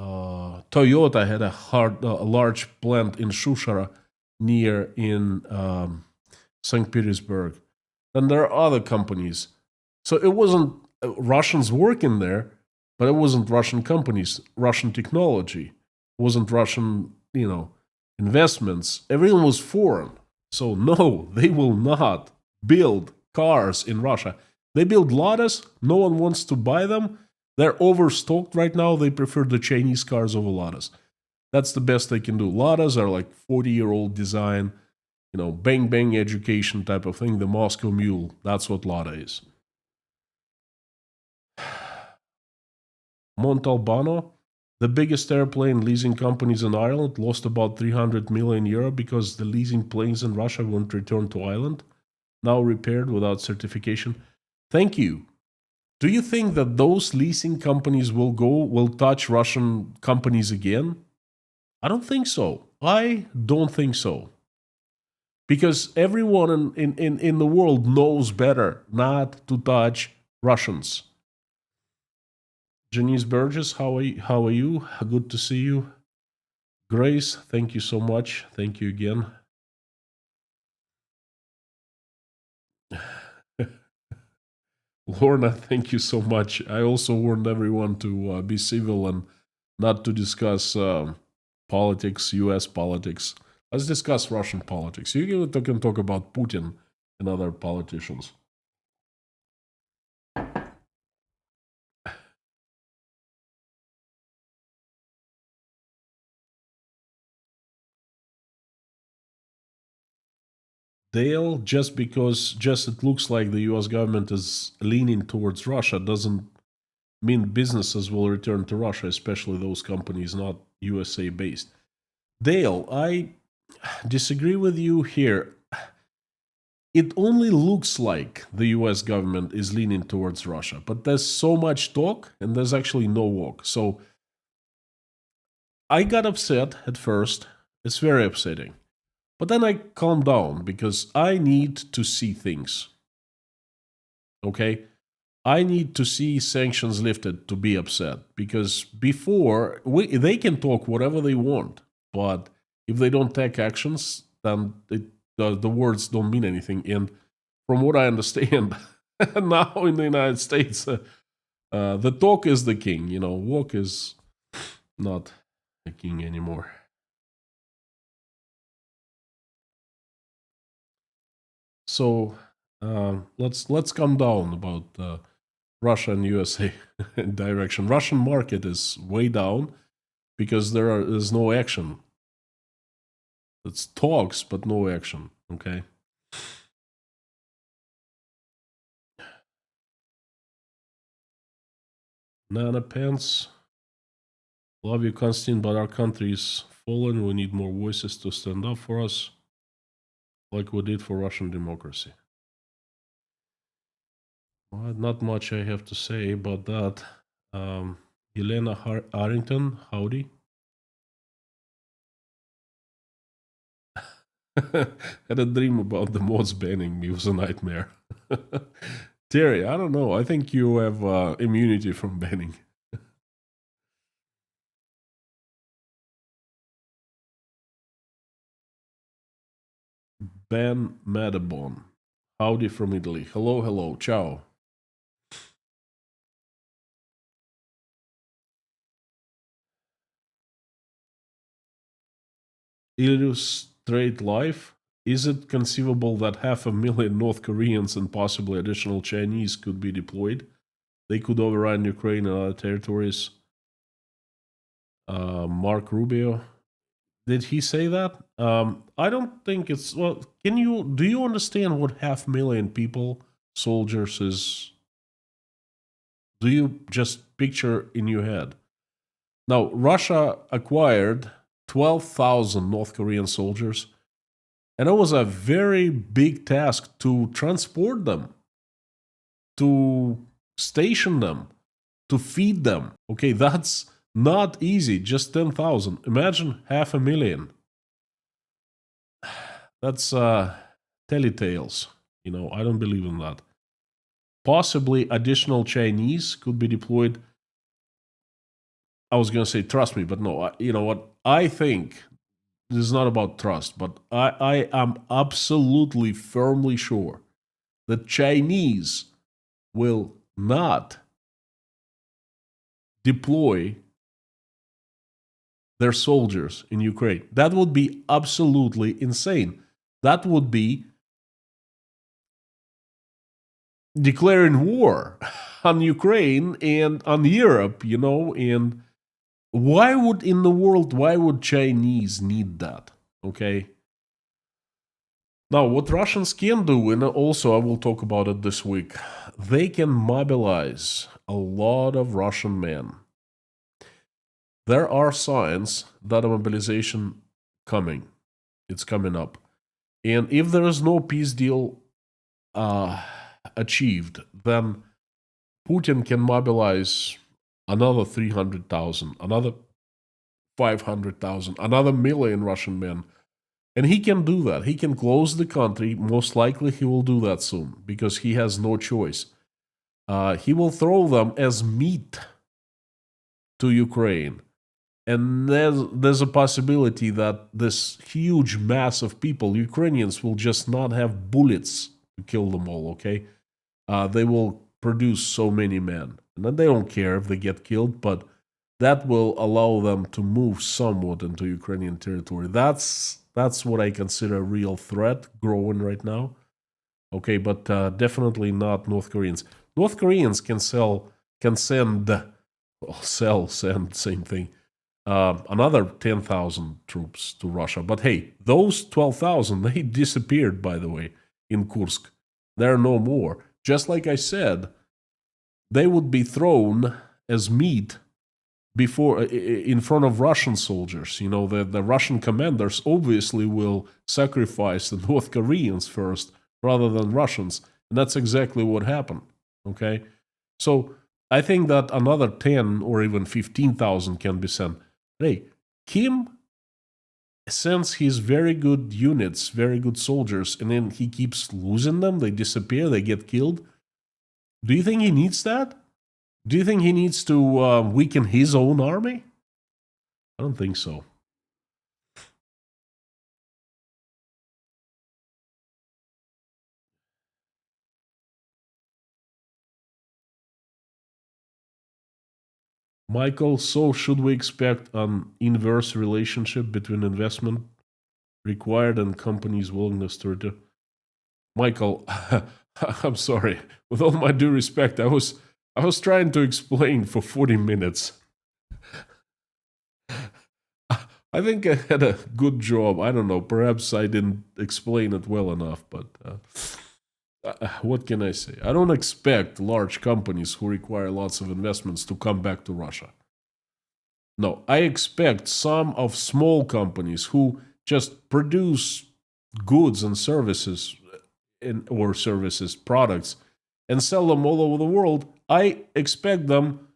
Toyota had a large plant in Shushara near in St. Petersburg. Then there are other companies. So it wasn't Russians working there, but it wasn't Russian companies, Russian technology, it wasn't Russian, investments. Everything was foreign. So no, they will not build cars in Russia. They build Ladas. No one wants to buy them. They're overstocked right now. They prefer the Chinese cars over Ladas. That's the best they can do. Ladas are like 40-year-old design, bang bang education type of thing. The Moscow Mule. That's what Lada is. Montalbano, the biggest airplane leasing companies in Ireland, lost about 300 million euro because the leasing planes in Russia won't return to Ireland, now repaired without certification. Thank you. Do you think that those leasing companies will touch Russian companies again? I don't think so. I don't think so. Because everyone in the world knows better not to touch Russians. Janice Burgess, how are you? Good to see you. Grace, thank you so much. Thank you again. Lorna, thank you so much. I also warned everyone to be civil and not to discuss politics, US politics. Let's discuss Russian politics. You can talk about Putin and other politicians. Dale, just because it looks like the US government is leaning towards Russia doesn't mean businesses will return to Russia, especially those companies not USA based. Dale, I disagree with you here. It only looks like the US government is leaning towards Russia, but there's so much talk and there's actually no walk. So I got upset at first. It's very upsetting. But then I calmed down because I need to see things. Okay? I need to see sanctions lifted to be upset because before they can talk whatever they want, but if they don't take actions, then the words don't mean anything. And from what I understand, now in the United States, the talk is the king. Walk is not the king anymore. So let's calm down about Russia and USA direction. Russian market is way down because there's no action. It's talks, but no action. Okay. Nana Pants. Love you, Konstantin, but our country is fallen. We need more voices to stand up for us, like we did for Russian democracy. Well, not much I have to say about that. Elena Arrington, howdy. Had a dream about the mods banning me. It was a nightmare. Terry, I don't know. I think you have immunity from banning. Ben Madabon. Howdy from Italy. Hello, hello. Ciao. Illustrate life. Is it conceivable that 500,000 North Koreans and possibly additional Chinese could be deployed? They could overrun Ukraine and other territories. Mark Rubio. Did he say that? I don't think it's. Well, do you understand what 500,000 people, soldiers, is? Do you just picture in your head? Now, Russia acquired 12,000 North Korean soldiers, and it was a very big task to transport them, to station them, to feed them. Okay, that's not easy, just 10,000. Imagine 500,000. That's telltales. I don't believe in that. Possibly additional Chinese could be deployed. I was going to say trust me, but no, you know what? I think this is not about trust, but I am absolutely firmly sure that Chinese will not deploy their soldiers in Ukraine. That would be absolutely insane. That would be declaring war on Ukraine and on Europe, you know, and why would Chinese need that? Okay. Now, what Russians can do, and also I will talk about it this week, they can mobilize a lot of Russian men. There are signs that a mobilization coming. It's coming up. And if there is no peace deal achieved, then Putin can mobilize another 300,000, another 500,000, another million Russian men. And he can do that. He can close the country. Most likely he will do that soon because he has no choice. He will throw them as meat to Ukraine. And there's a possibility that this huge mass of people, Ukrainians, will just not have bullets to kill them all, okay? They will produce so many men. And then they don't care if they get killed, but that will allow them to move somewhat into Ukrainian territory. That's what I consider a real threat growing right now. Okay, but definitely not North Koreans. North Koreans can send, same thing, another 10,000 troops to Russia. But hey, those 12,000, they disappeared, by the way, in Kursk. There are no more. Just like I said, they would be thrown as meat before in front of Russian soldiers. You know, the Russian commanders obviously will sacrifice the North Koreans first rather than Russians. And that's exactly what happened. Okay? So I think that another 10 or even 15,000 can be sent. Hey, Kim sends his very good units, very good soldiers, and then he keeps losing them. They disappear, they get killed. Do you think he needs that? Do you think he needs to weaken his own army? I don't think so. Michael, so should we expect an inverse relationship between investment required and companies' willingness to return? Michael, I'm sorry. With all my due respect, I was trying to explain for 40 minutes. I think I had a good job. I don't know. Perhaps I didn't explain it well enough, but what can I say? I don't expect large companies who require lots of investments to come back to Russia. No, I expect some of small companies who just produce goods and services products, and sell them all over the world. I expect them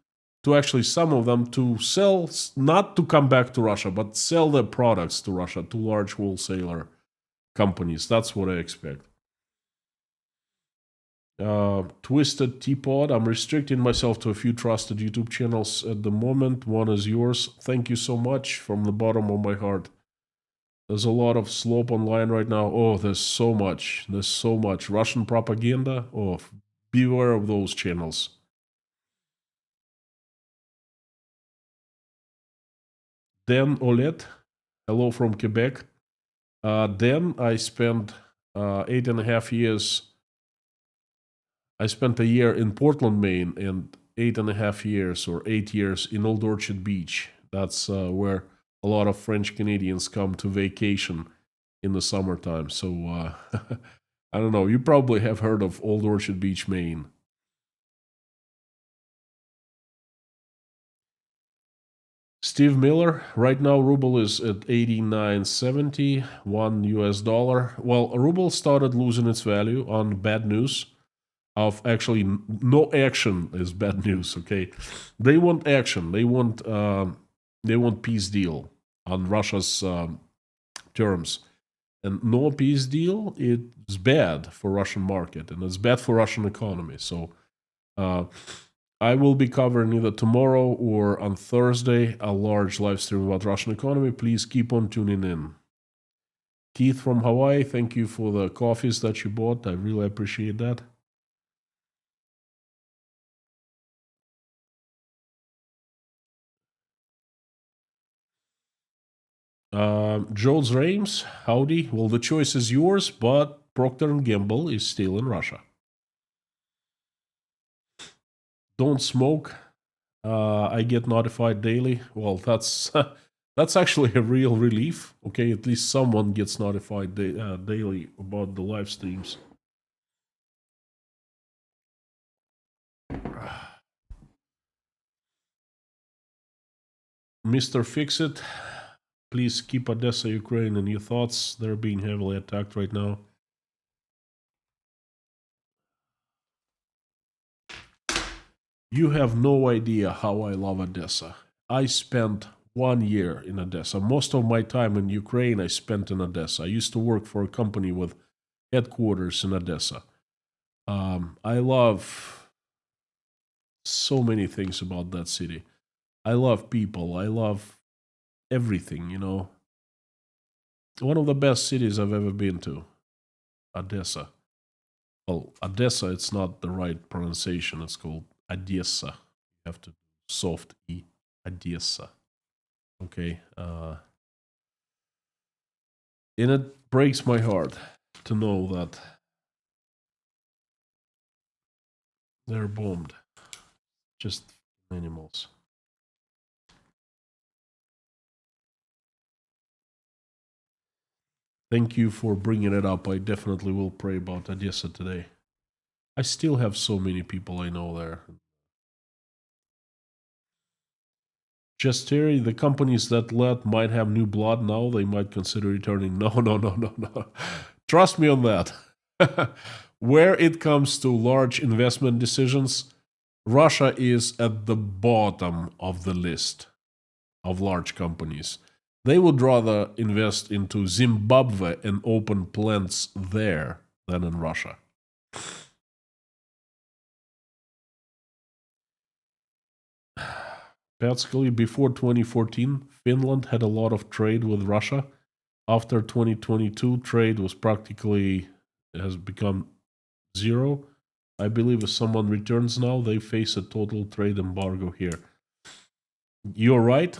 to actually, some of them, to sell, not to come back to Russia, but sell their products to Russia, to large wholesaler companies. That's what I expect. Twisted Teapot, I'm restricting myself to a few trusted YouTube channels at the moment. One is yours. Thank you so much from the bottom of my heart. There's a lot of slope online right now. Oh, there's so much. There's so much. Russian propaganda. Oh, beware of those channels. Dan Olet, hello from Quebec. Dan, I spent 8.5 years. I spent a year in Portland, Maine, and 8.5 years or 8 years in Old Orchard Beach. That's where a lot of French Canadians come to vacation in the summertime. So I don't know. You probably have heard of Old Orchard Beach, Maine. Steve Miller, right now ruble is at 89.70, $1. Well, ruble started losing its value on bad news of actually no action is bad news, okay? They want action. They want peace deal on Russia's terms. And no peace deal, it's bad for Russian market and it's bad for Russian economy. So I will be covering either tomorrow or on Thursday a large live stream about Russian economy. Please keep on tuning in. Keith from Hawaii, thank you for the coffees that you bought. I really appreciate that. Joe's Rames, howdy. Well, the choice is yours, but Procter & Gamble is still in Russia. Don't smoke. I get notified daily. Well, that's that's actually a real relief. Okay, at least someone gets notified daily about the live streams. Mr. Fixit, please keep Odessa, Ukraine in your thoughts. They're being heavily attacked right now. You have no idea how I love Odessa. I spent 1 year in Odessa. Most of my time in Ukraine I spent in Odessa. I used to work for a company with headquarters in Odessa. I love so many things about that city. I love people. I love everything, you know. One of the best cities I've ever been to, Odessa. Well, Odessa, it's not the right pronunciation. It's called Odessa. You have to soft E, Odessa. Okay. And it breaks my heart to know that they're bombed. Just animals. Thank you for bringing it up. I definitely will pray about Odessa today. I still have so many people I know there. Just Terry, the companies that let might have new blood now. They might consider returning. No. Trust me on that. Where it comes to large investment decisions, Russia is at the bottom of the list of large companies. They would rather invest into Zimbabwe and open plants there than in Russia. Basically, before 2014, Finland had a lot of trade with Russia. After 2022, trade was practically has become zero. I believe if someone returns now, they face a total trade embargo here. You're right,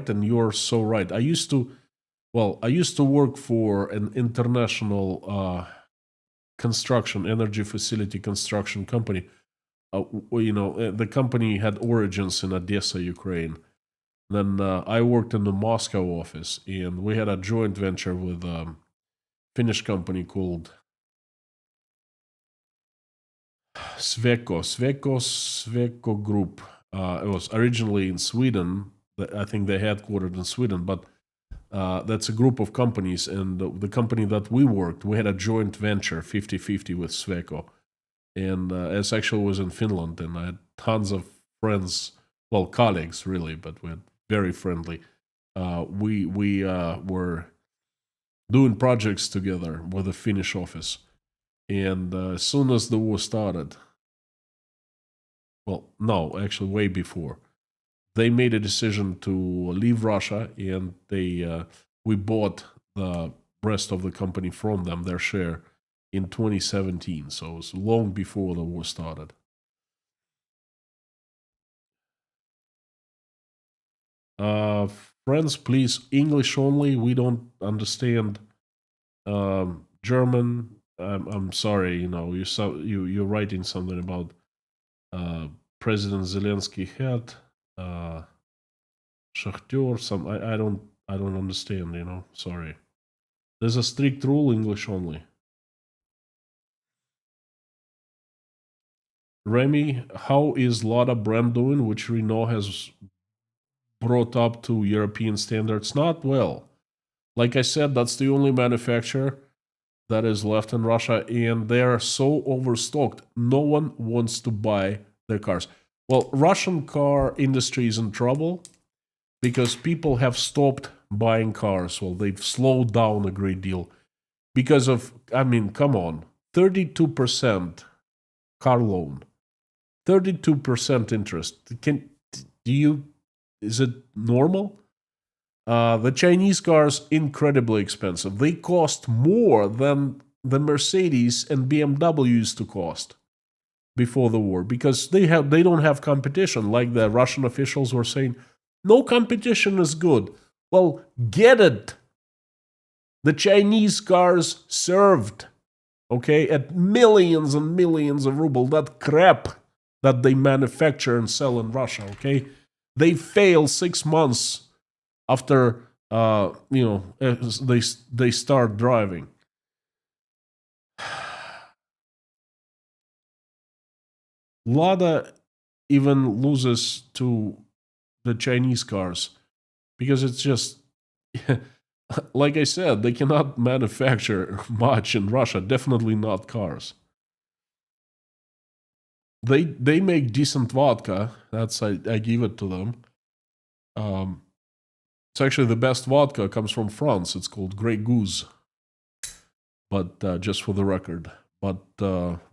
and you're so right. I used to work for an international energy facility construction company. The company had origins in Odessa, Ukraine. Then I worked in the Moscow office, and we had a joint venture with a Finnish company called Sweco Group. It was originally in Sweden. I think they headquartered in Sweden, but that's a group of companies. And the company that we worked, we had a joint venture 50-50 with Sweco. And it actually was in Finland. And I had tons of friends, well, colleagues really, but we had very friendly. We were doing projects together with the Finnish office. And as soon as the war started, well, no, actually way before, they made a decision to leave Russia, and we bought the rest of the company from them, their share, in 2017. So it was long before the war started. Friends, please, English only. We don't understand German. I'm sorry, you're writing something about President Zelensky had Shakhter. I don't understand. Sorry. There's a strict rule, English only. Remy, how is Lada brand doing, which Renault has brought up to European standards? Not well. Like I said, that's the only manufacturer that is left in Russia, and they are so overstocked. No one wants to buy their cars. Well, Russian car industry is in trouble because people have stopped buying cars. Well, they've slowed down a great deal because of, come on, 32% car loan. 32% interest. Is it normal? The Chinese cars incredibly expensive. They cost more than the Mercedes and BMW used to cost before the war because they don't have competition, like the Russian officials were saying. No competition is good. Well, get it. The Chinese cars served, okay, at millions and millions of rubles. That crap that they manufacture and sell in Russia, okay? They fail 6 months after they start driving. Lada even loses to the Chinese cars because it's just like I said, they cannot manufacture much in Russia, definitely not cars. They make decent vodka. I give it to them. It's actually the best vodka comes from France. It's called Grey Goose. But just for the record. But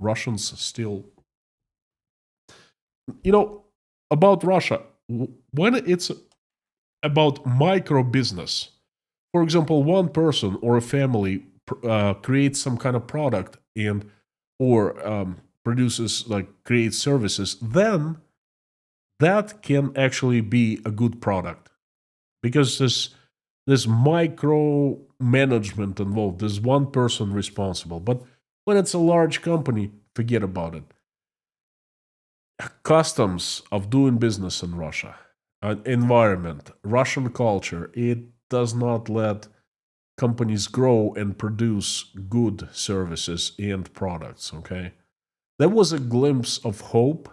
Russians still... about Russia, when it's about micro business, for example, one person or a family creates some kind of product or creates services, then that can actually be a good product because there's micro management involved. There's one person responsible. But when it's a large company, forget about it. Customs of doing business in Russia, environment, Russian culture, it does not let companies grow and produce good services and products, okay? There was a glimpse of hope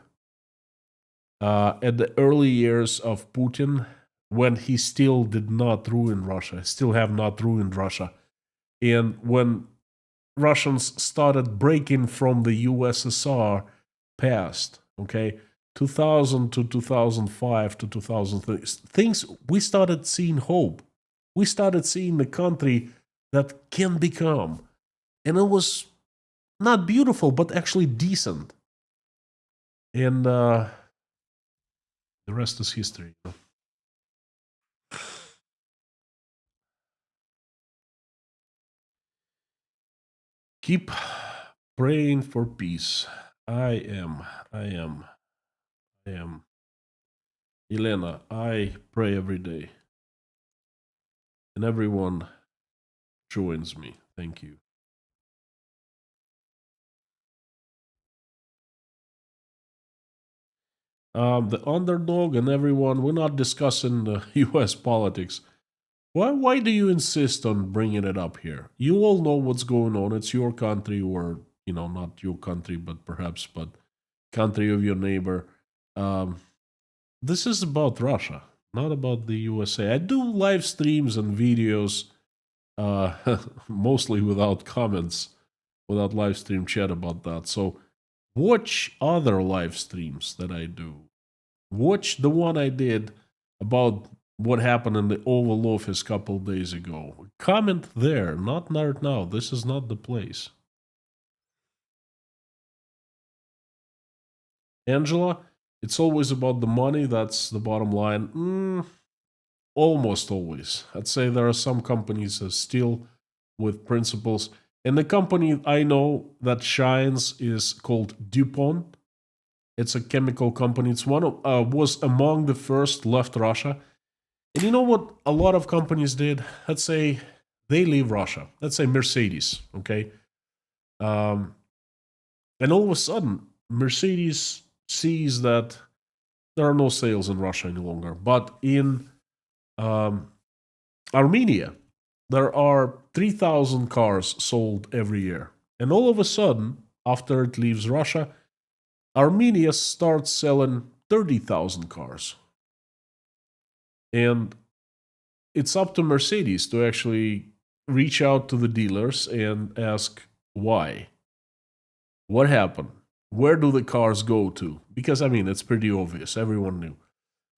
at the early years of Putin when he still did not ruin Russia, still have not ruined Russia. And when Russians started breaking from the USSR past, okay, 2000 to 2005 to 2003, we started seeing hope. We started seeing the country that can become. And it was not beautiful, but actually decent. And the rest is history. Keep praying for peace. I am. Elena, I pray every day. And everyone joins me. Thank you. The underdog and everyone, we're not discussing the US politics. Why do you insist on bringing it up here? You all know what's going on. It's your country, or, not your country, but country of your neighbor. This is about Russia, not about the USA. I do live streams and videos, mostly without comments, without live stream chat about that. So watch other live streams that I do. Watch the one I did about what happened in the Oval Office a couple days ago. Comment there, not right now. This is not the place. Angela, it's always about the money. That's the bottom line. Almost always. I'd say there are some companies that still with principles. And the company I know that shines is called DuPont. It's a chemical company. It's was among the first left Russia. And you know what a lot of companies did? Let's say they leave Russia. Let's say Mercedes, okay? And all of a sudden, Mercedes sees that there are no sales in Russia any longer. But in Armenia, there are 3,000 cars sold every year. And all of a sudden, after it leaves Russia, Armenia starts selling 30,000 cars. And it's up to Mercedes to actually reach out to the dealers and ask why. What happened? Where do the cars go to? Because, it's pretty obvious. Everyone knew.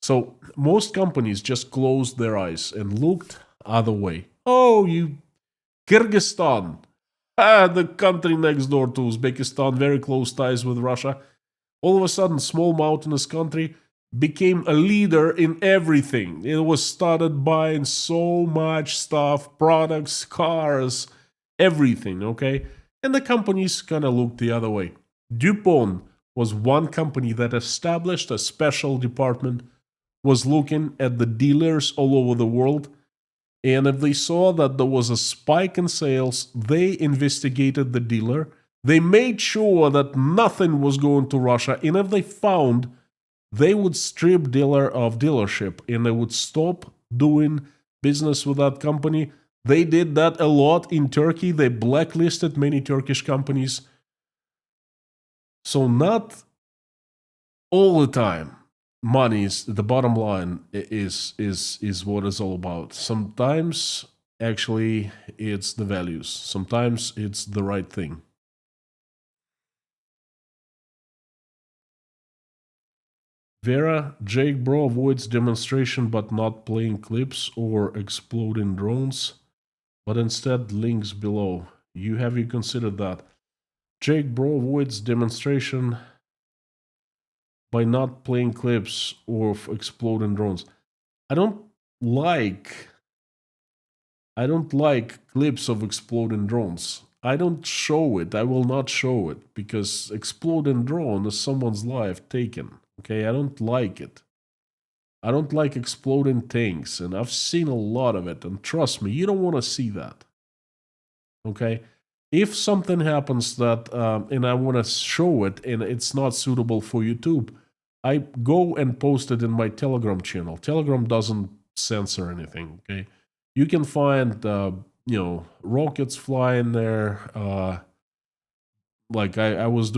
So most companies just closed their eyes and looked other way. Oh, you Kyrgyzstan, the country next door to Uzbekistan, very close ties with Russia. All of a sudden, small mountainous country became a leader in everything. It was started buying so much stuff, products, cars, everything, okay? And the companies kind of looked the other way. DuPont was one company that established a special department, was looking at the dealers all over the world, and if they saw that there was a spike in sales, they investigated the dealer. They made sure that nothing was going to Russia, and if they found, they would strip dealer of dealership and they would stop doing business with that company. They did that a lot in Turkey. They blacklisted many Turkish companies. So not all the time money is the bottom line is what it's all about. Sometimes actually it's the values. Sometimes it's the right thing. Vera, Jake Bro avoids demonstration but not playing clips or exploding drones, but instead links below. Have you considered that? Jake Bro avoids demonstration by not playing clips or exploding drones. I don't like clips of exploding drones. I don't show it. I will not show it because exploding drone is someone's life taken. Okay, I don't like it. I don't like exploding things, and I've seen a lot of it. And trust me, you don't want to see that. Okay, if something happens that and I want to show it and it's not suitable for YouTube, I go and post it in my Telegram channel. Telegram doesn't censor anything. Okay, you can find rockets flying there. Like I was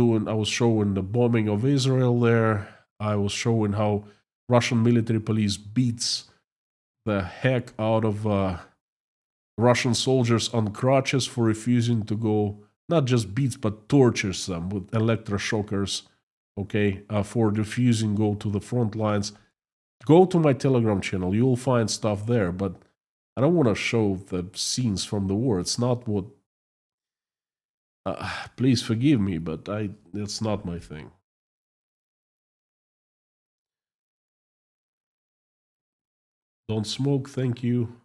showing the bombing of Israel there. I was showing how Russian military police beats the heck out of Russian soldiers on crutches for refusing to go, not just beats, but tortures them with electroshockers, okay, for refusing go to the front lines. Go to my Telegram channel. You'll find stuff there, but I don't want to show the scenes from the war. It's not what... please forgive me, but it's not my thing. Don't smoke, thank you.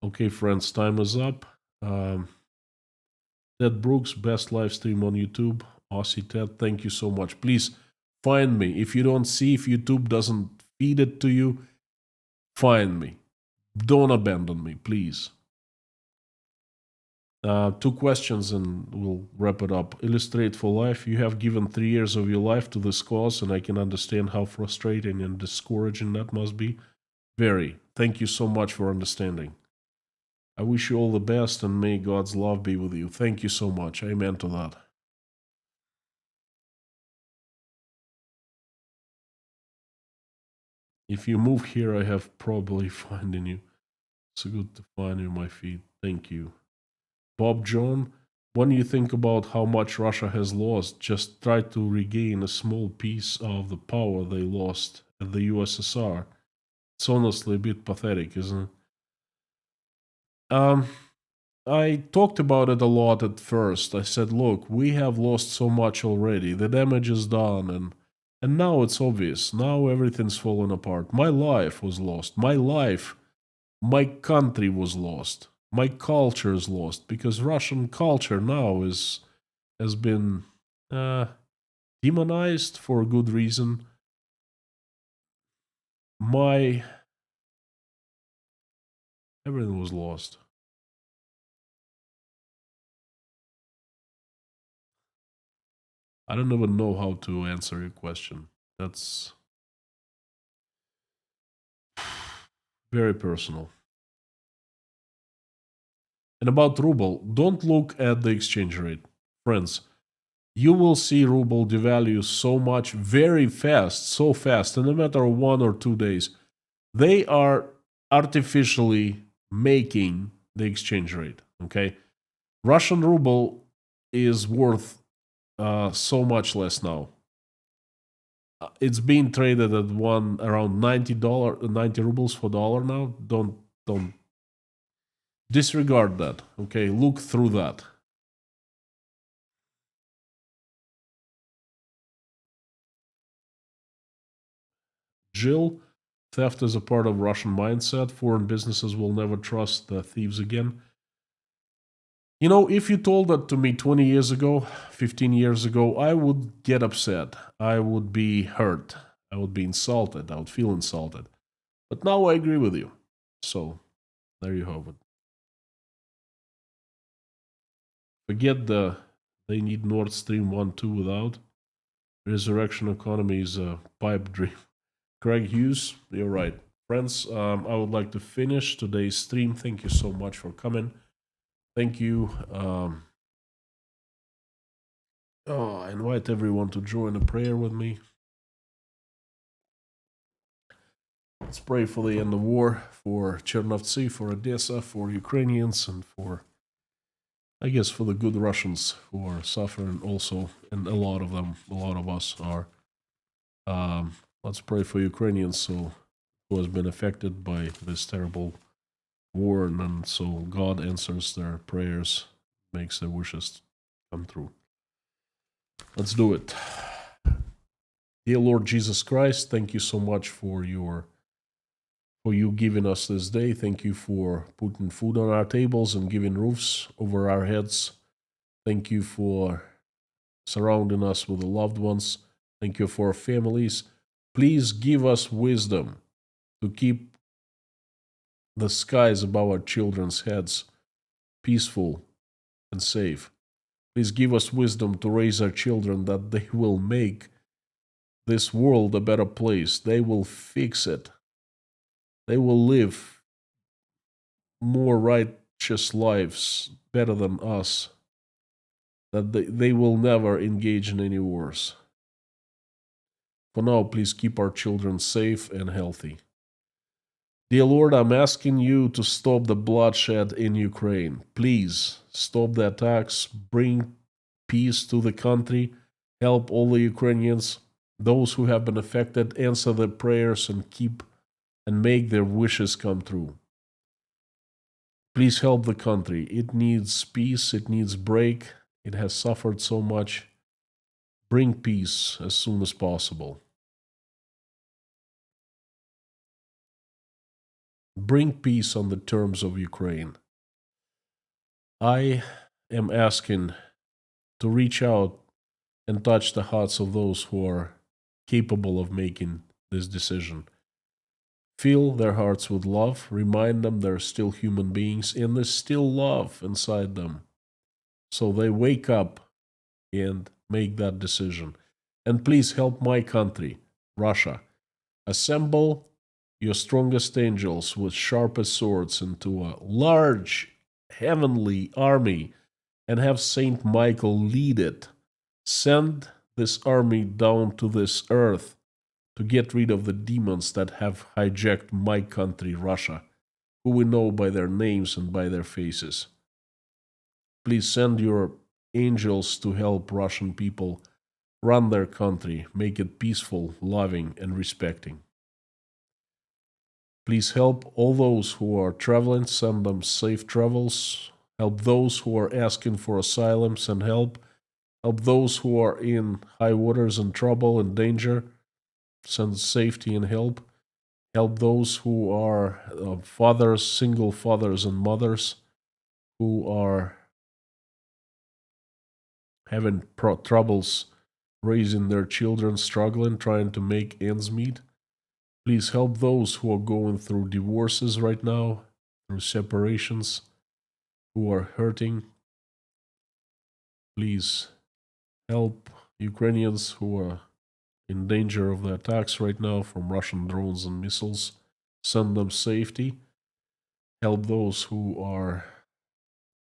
Okay, friends, time is up. Ted Brooks, best live stream on YouTube. Aussie Ted, thank you so much. Please find me. If you don't see, if YouTube doesn't feed it to you, find me. Don't abandon me, please. 2 questions and we'll wrap it up. Illustrate for life. You have given 3 years of your life to this cause, and I can understand how frustrating and discouraging that must be. Very. Thank you so much for understanding. I wish you all the best and may God's love be with you. Thank you so much. Amen to that. If you move here, I have probably finding you. It's good to find you, my feet. Thank you. Bob John, when you think about how much Russia has lost, just try to regain a small piece of the power they lost at the USSR. It's honestly a bit pathetic, isn't it? I talked about it a lot at first. I said, look, we have lost so much already. The damage is done, and now it's obvious. Now everything's falling apart. My life was lost. My country was lost. My culture is lost because Russian culture now has been demonized for a good reason. Everything was lost. I don't even know how to answer your question. That's very personal. And about ruble, don't look at the exchange rate. Friends, you will see ruble devalue so much very fast, so fast, in a matter of 1 or 2 days. They are artificially making the exchange rate, okay? Russian ruble is worth so much less now. It's being traded at around $90, 90 rubles for dollar now. Don't disregard that, okay? Look through that. Jill, theft is a part of Russian mindset. Foreign businesses will never trust the thieves again. You know, if you told that to me 20 years ago, 15 years ago, I would get upset. I would be hurt. I would be insulted. I would feel insulted. But now I agree with you. So, there you have it. Forget they need Nord Stream 1 2 without. Resurrection economy is a pipe dream. Craig Hughes, you're right. Friends, I would like to finish today's stream. Thank you so much for coming. Thank you. I invite everyone to join a prayer with me. Let's pray for the end of war, for Chernovtsi, for Odessa, for Ukrainians, and for, I guess, for the good Russians who are suffering also, and a lot of them, a lot of us are. Let's pray for Ukrainians who has been affected by this terrible war, and then so God answers their prayers, makes their wishes come true. Let's do it. Dear Lord Jesus Christ, thank you so much for you giving us this day. Thank you for putting food on our tables and giving roofs over our heads. Thank you for surrounding us with the loved ones. Thank you for our families. Please give us wisdom to keep the skies above our children's heads peaceful and safe. Please give us wisdom to raise our children that they will make this world a better place. They will fix it. They will live more righteous lives better than us. That they will never engage in any wars. For now, please keep our children safe and healthy. Dear Lord, I'm asking you to stop the bloodshed in Ukraine. Please stop the attacks, bring peace to the country, help all the Ukrainians, those who have been affected, answer their prayers and make their wishes come true. Please help the country. It needs peace, it needs break, it has suffered so much. Bring peace as soon as possible. Bring peace on the terms of Ukraine. I am asking to reach out and touch the hearts of those who are capable of making this decision. Fill their hearts with love, remind them they're still human beings and there's still love inside them. So they wake up and make that decision. And please help my country, Russia. Assemble your strongest angels with sharpest swords into a large heavenly army and have Saint Michael lead it. Send this army down to this earth to get rid of the demons that have hijacked my country, Russia, who we know by their names and by their faces. Please send your angels to help Russian people run their country, make it peaceful, loving, and respecting. Please help all those who are traveling, send them safe travels. Help those who are asking for asylum, send help. Help those who are in high waters and trouble and danger, send safety and help. Help those who are fathers, single fathers and mothers who are having troubles raising their children, struggling, trying to make ends meet. Please help those who are going through divorces right now, through separations, who are hurting. Please help Ukrainians who are in danger of the attacks right now from Russian drones and missiles. Send them safety. Help those who are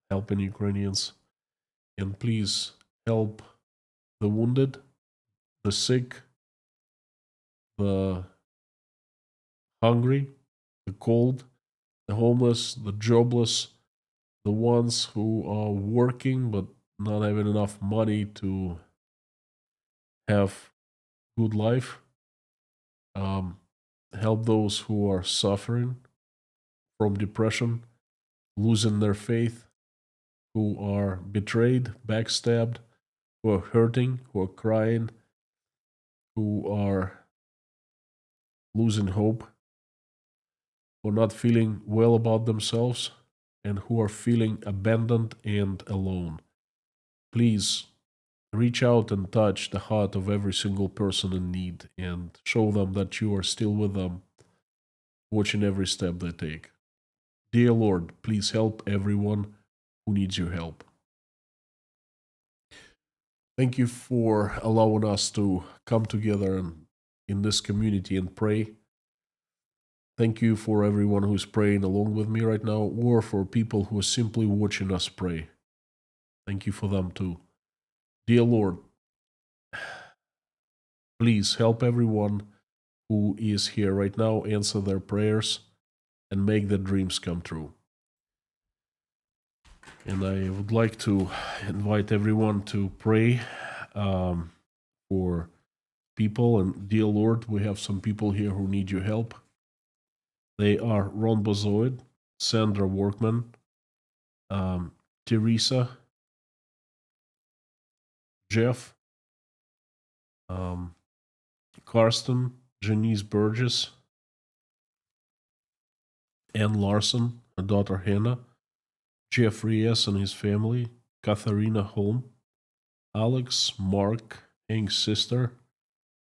helping Ukrainians. And please help the wounded, the sick, the hungry, the cold, the homeless, the jobless, the ones who are working but not having enough money to have good life. Help those who are suffering from depression, losing their faith, who are betrayed, backstabbed, who are hurting, who are crying, who are losing hope, who are not feeling well about themselves, and who are feeling abandoned and alone. Please reach out and touch the heart of every single person in need and show them that you are still with them, watching every step they take. Dear Lord, please help everyone who needs your help. Thank you for allowing us to come together in this community and pray. Thank you for everyone who's praying along with me right now, or for people who are simply watching us pray. Thank you for them too. Dear Lord, please help everyone who is here right now, answer their prayers, and make their dreams come true. And I would like to invite everyone to pray for people. And dear Lord, we have some people here who need your help. They are Ron Bozoid, Sandra Workman, Teresa, Jeff, Karsten, Janice Burgess, Ann Larson, her daughter Hannah, Jeffrey S. and his family, Katharina Holm, Alex, Mark, Hank's sister,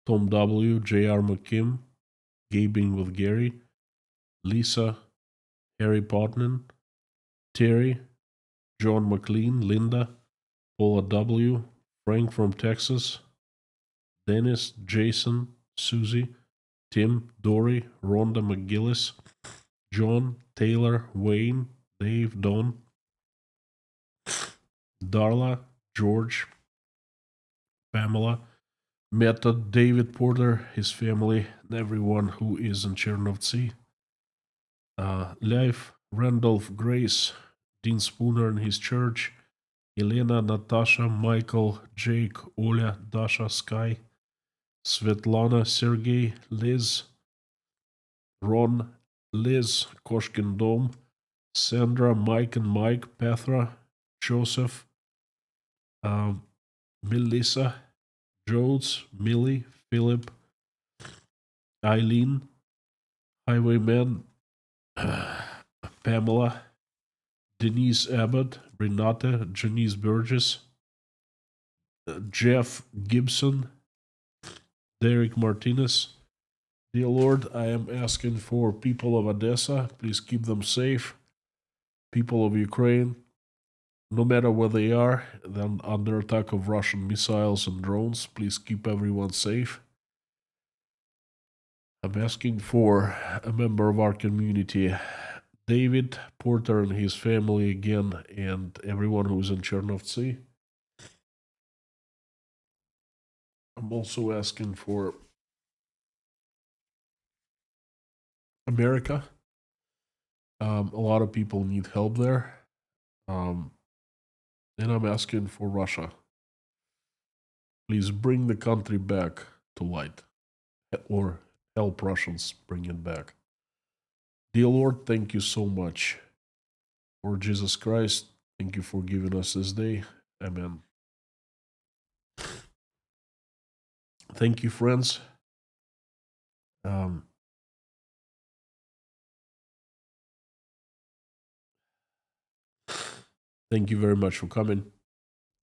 Tom W., J.R. McKim, Gabing with Gary, Lisa, Harry Potnin, Terry, John McLean, Linda, Paula W., Frank from Texas, Dennis, Jason, Susie, Tim, Dory, Rhonda McGillis, John, Taylor, Wayne, Dave, Don, Darla, George, Pamela, Meta, David Porter, his family, and everyone who is in Chernovtsi. Leif, Randolph, Grace, Dean Spooner and his church, Elena, Natasha, Michael, Jake, Oля, Dasha, Sky, Svetlana, Sergey, Liz, Ron, Liz, Koshkin Dom, Sandra, Mike and Mike, Petra, Joseph, Melissa, Jodes, Millie, Philip, Eileen, Highwayman, Pamela, Denise Abbott, Renata, Janice Burgess, Jeff Gibson, Derek Martinez. Dear Lord, I am asking for people of Odessa, please keep them safe. People of Ukraine, no matter where they are, then under attack of Russian missiles and drones, please keep everyone safe. I'm asking for a member of our community, David Porter and his family again, and everyone who's in Chernovtsi. I'm also asking for America. A lot of people need help there. And I'm asking for Russia. Please bring the country back to light, or help Russians bring it back. Dear Lord, thank you so much for Jesus Christ. Thank you for giving us this day. Amen. Thank you, friends. Thank you very much for coming.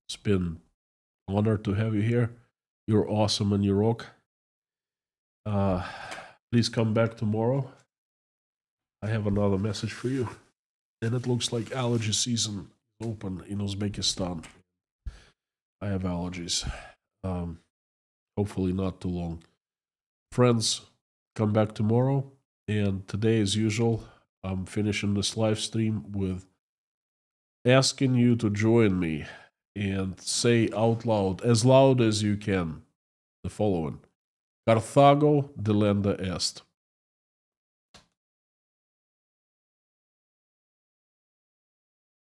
It's been an honor to have you here. You're awesome and you rock. Please come back tomorrow. I have another message for you. And it looks like allergy season is open in Uzbekistan. I have allergies. Hopefully not too long. Friends, come back tomorrow. And today, as usual, I'm finishing this live stream with asking you to join me and say out loud as you can, the following. Carthago delenda est.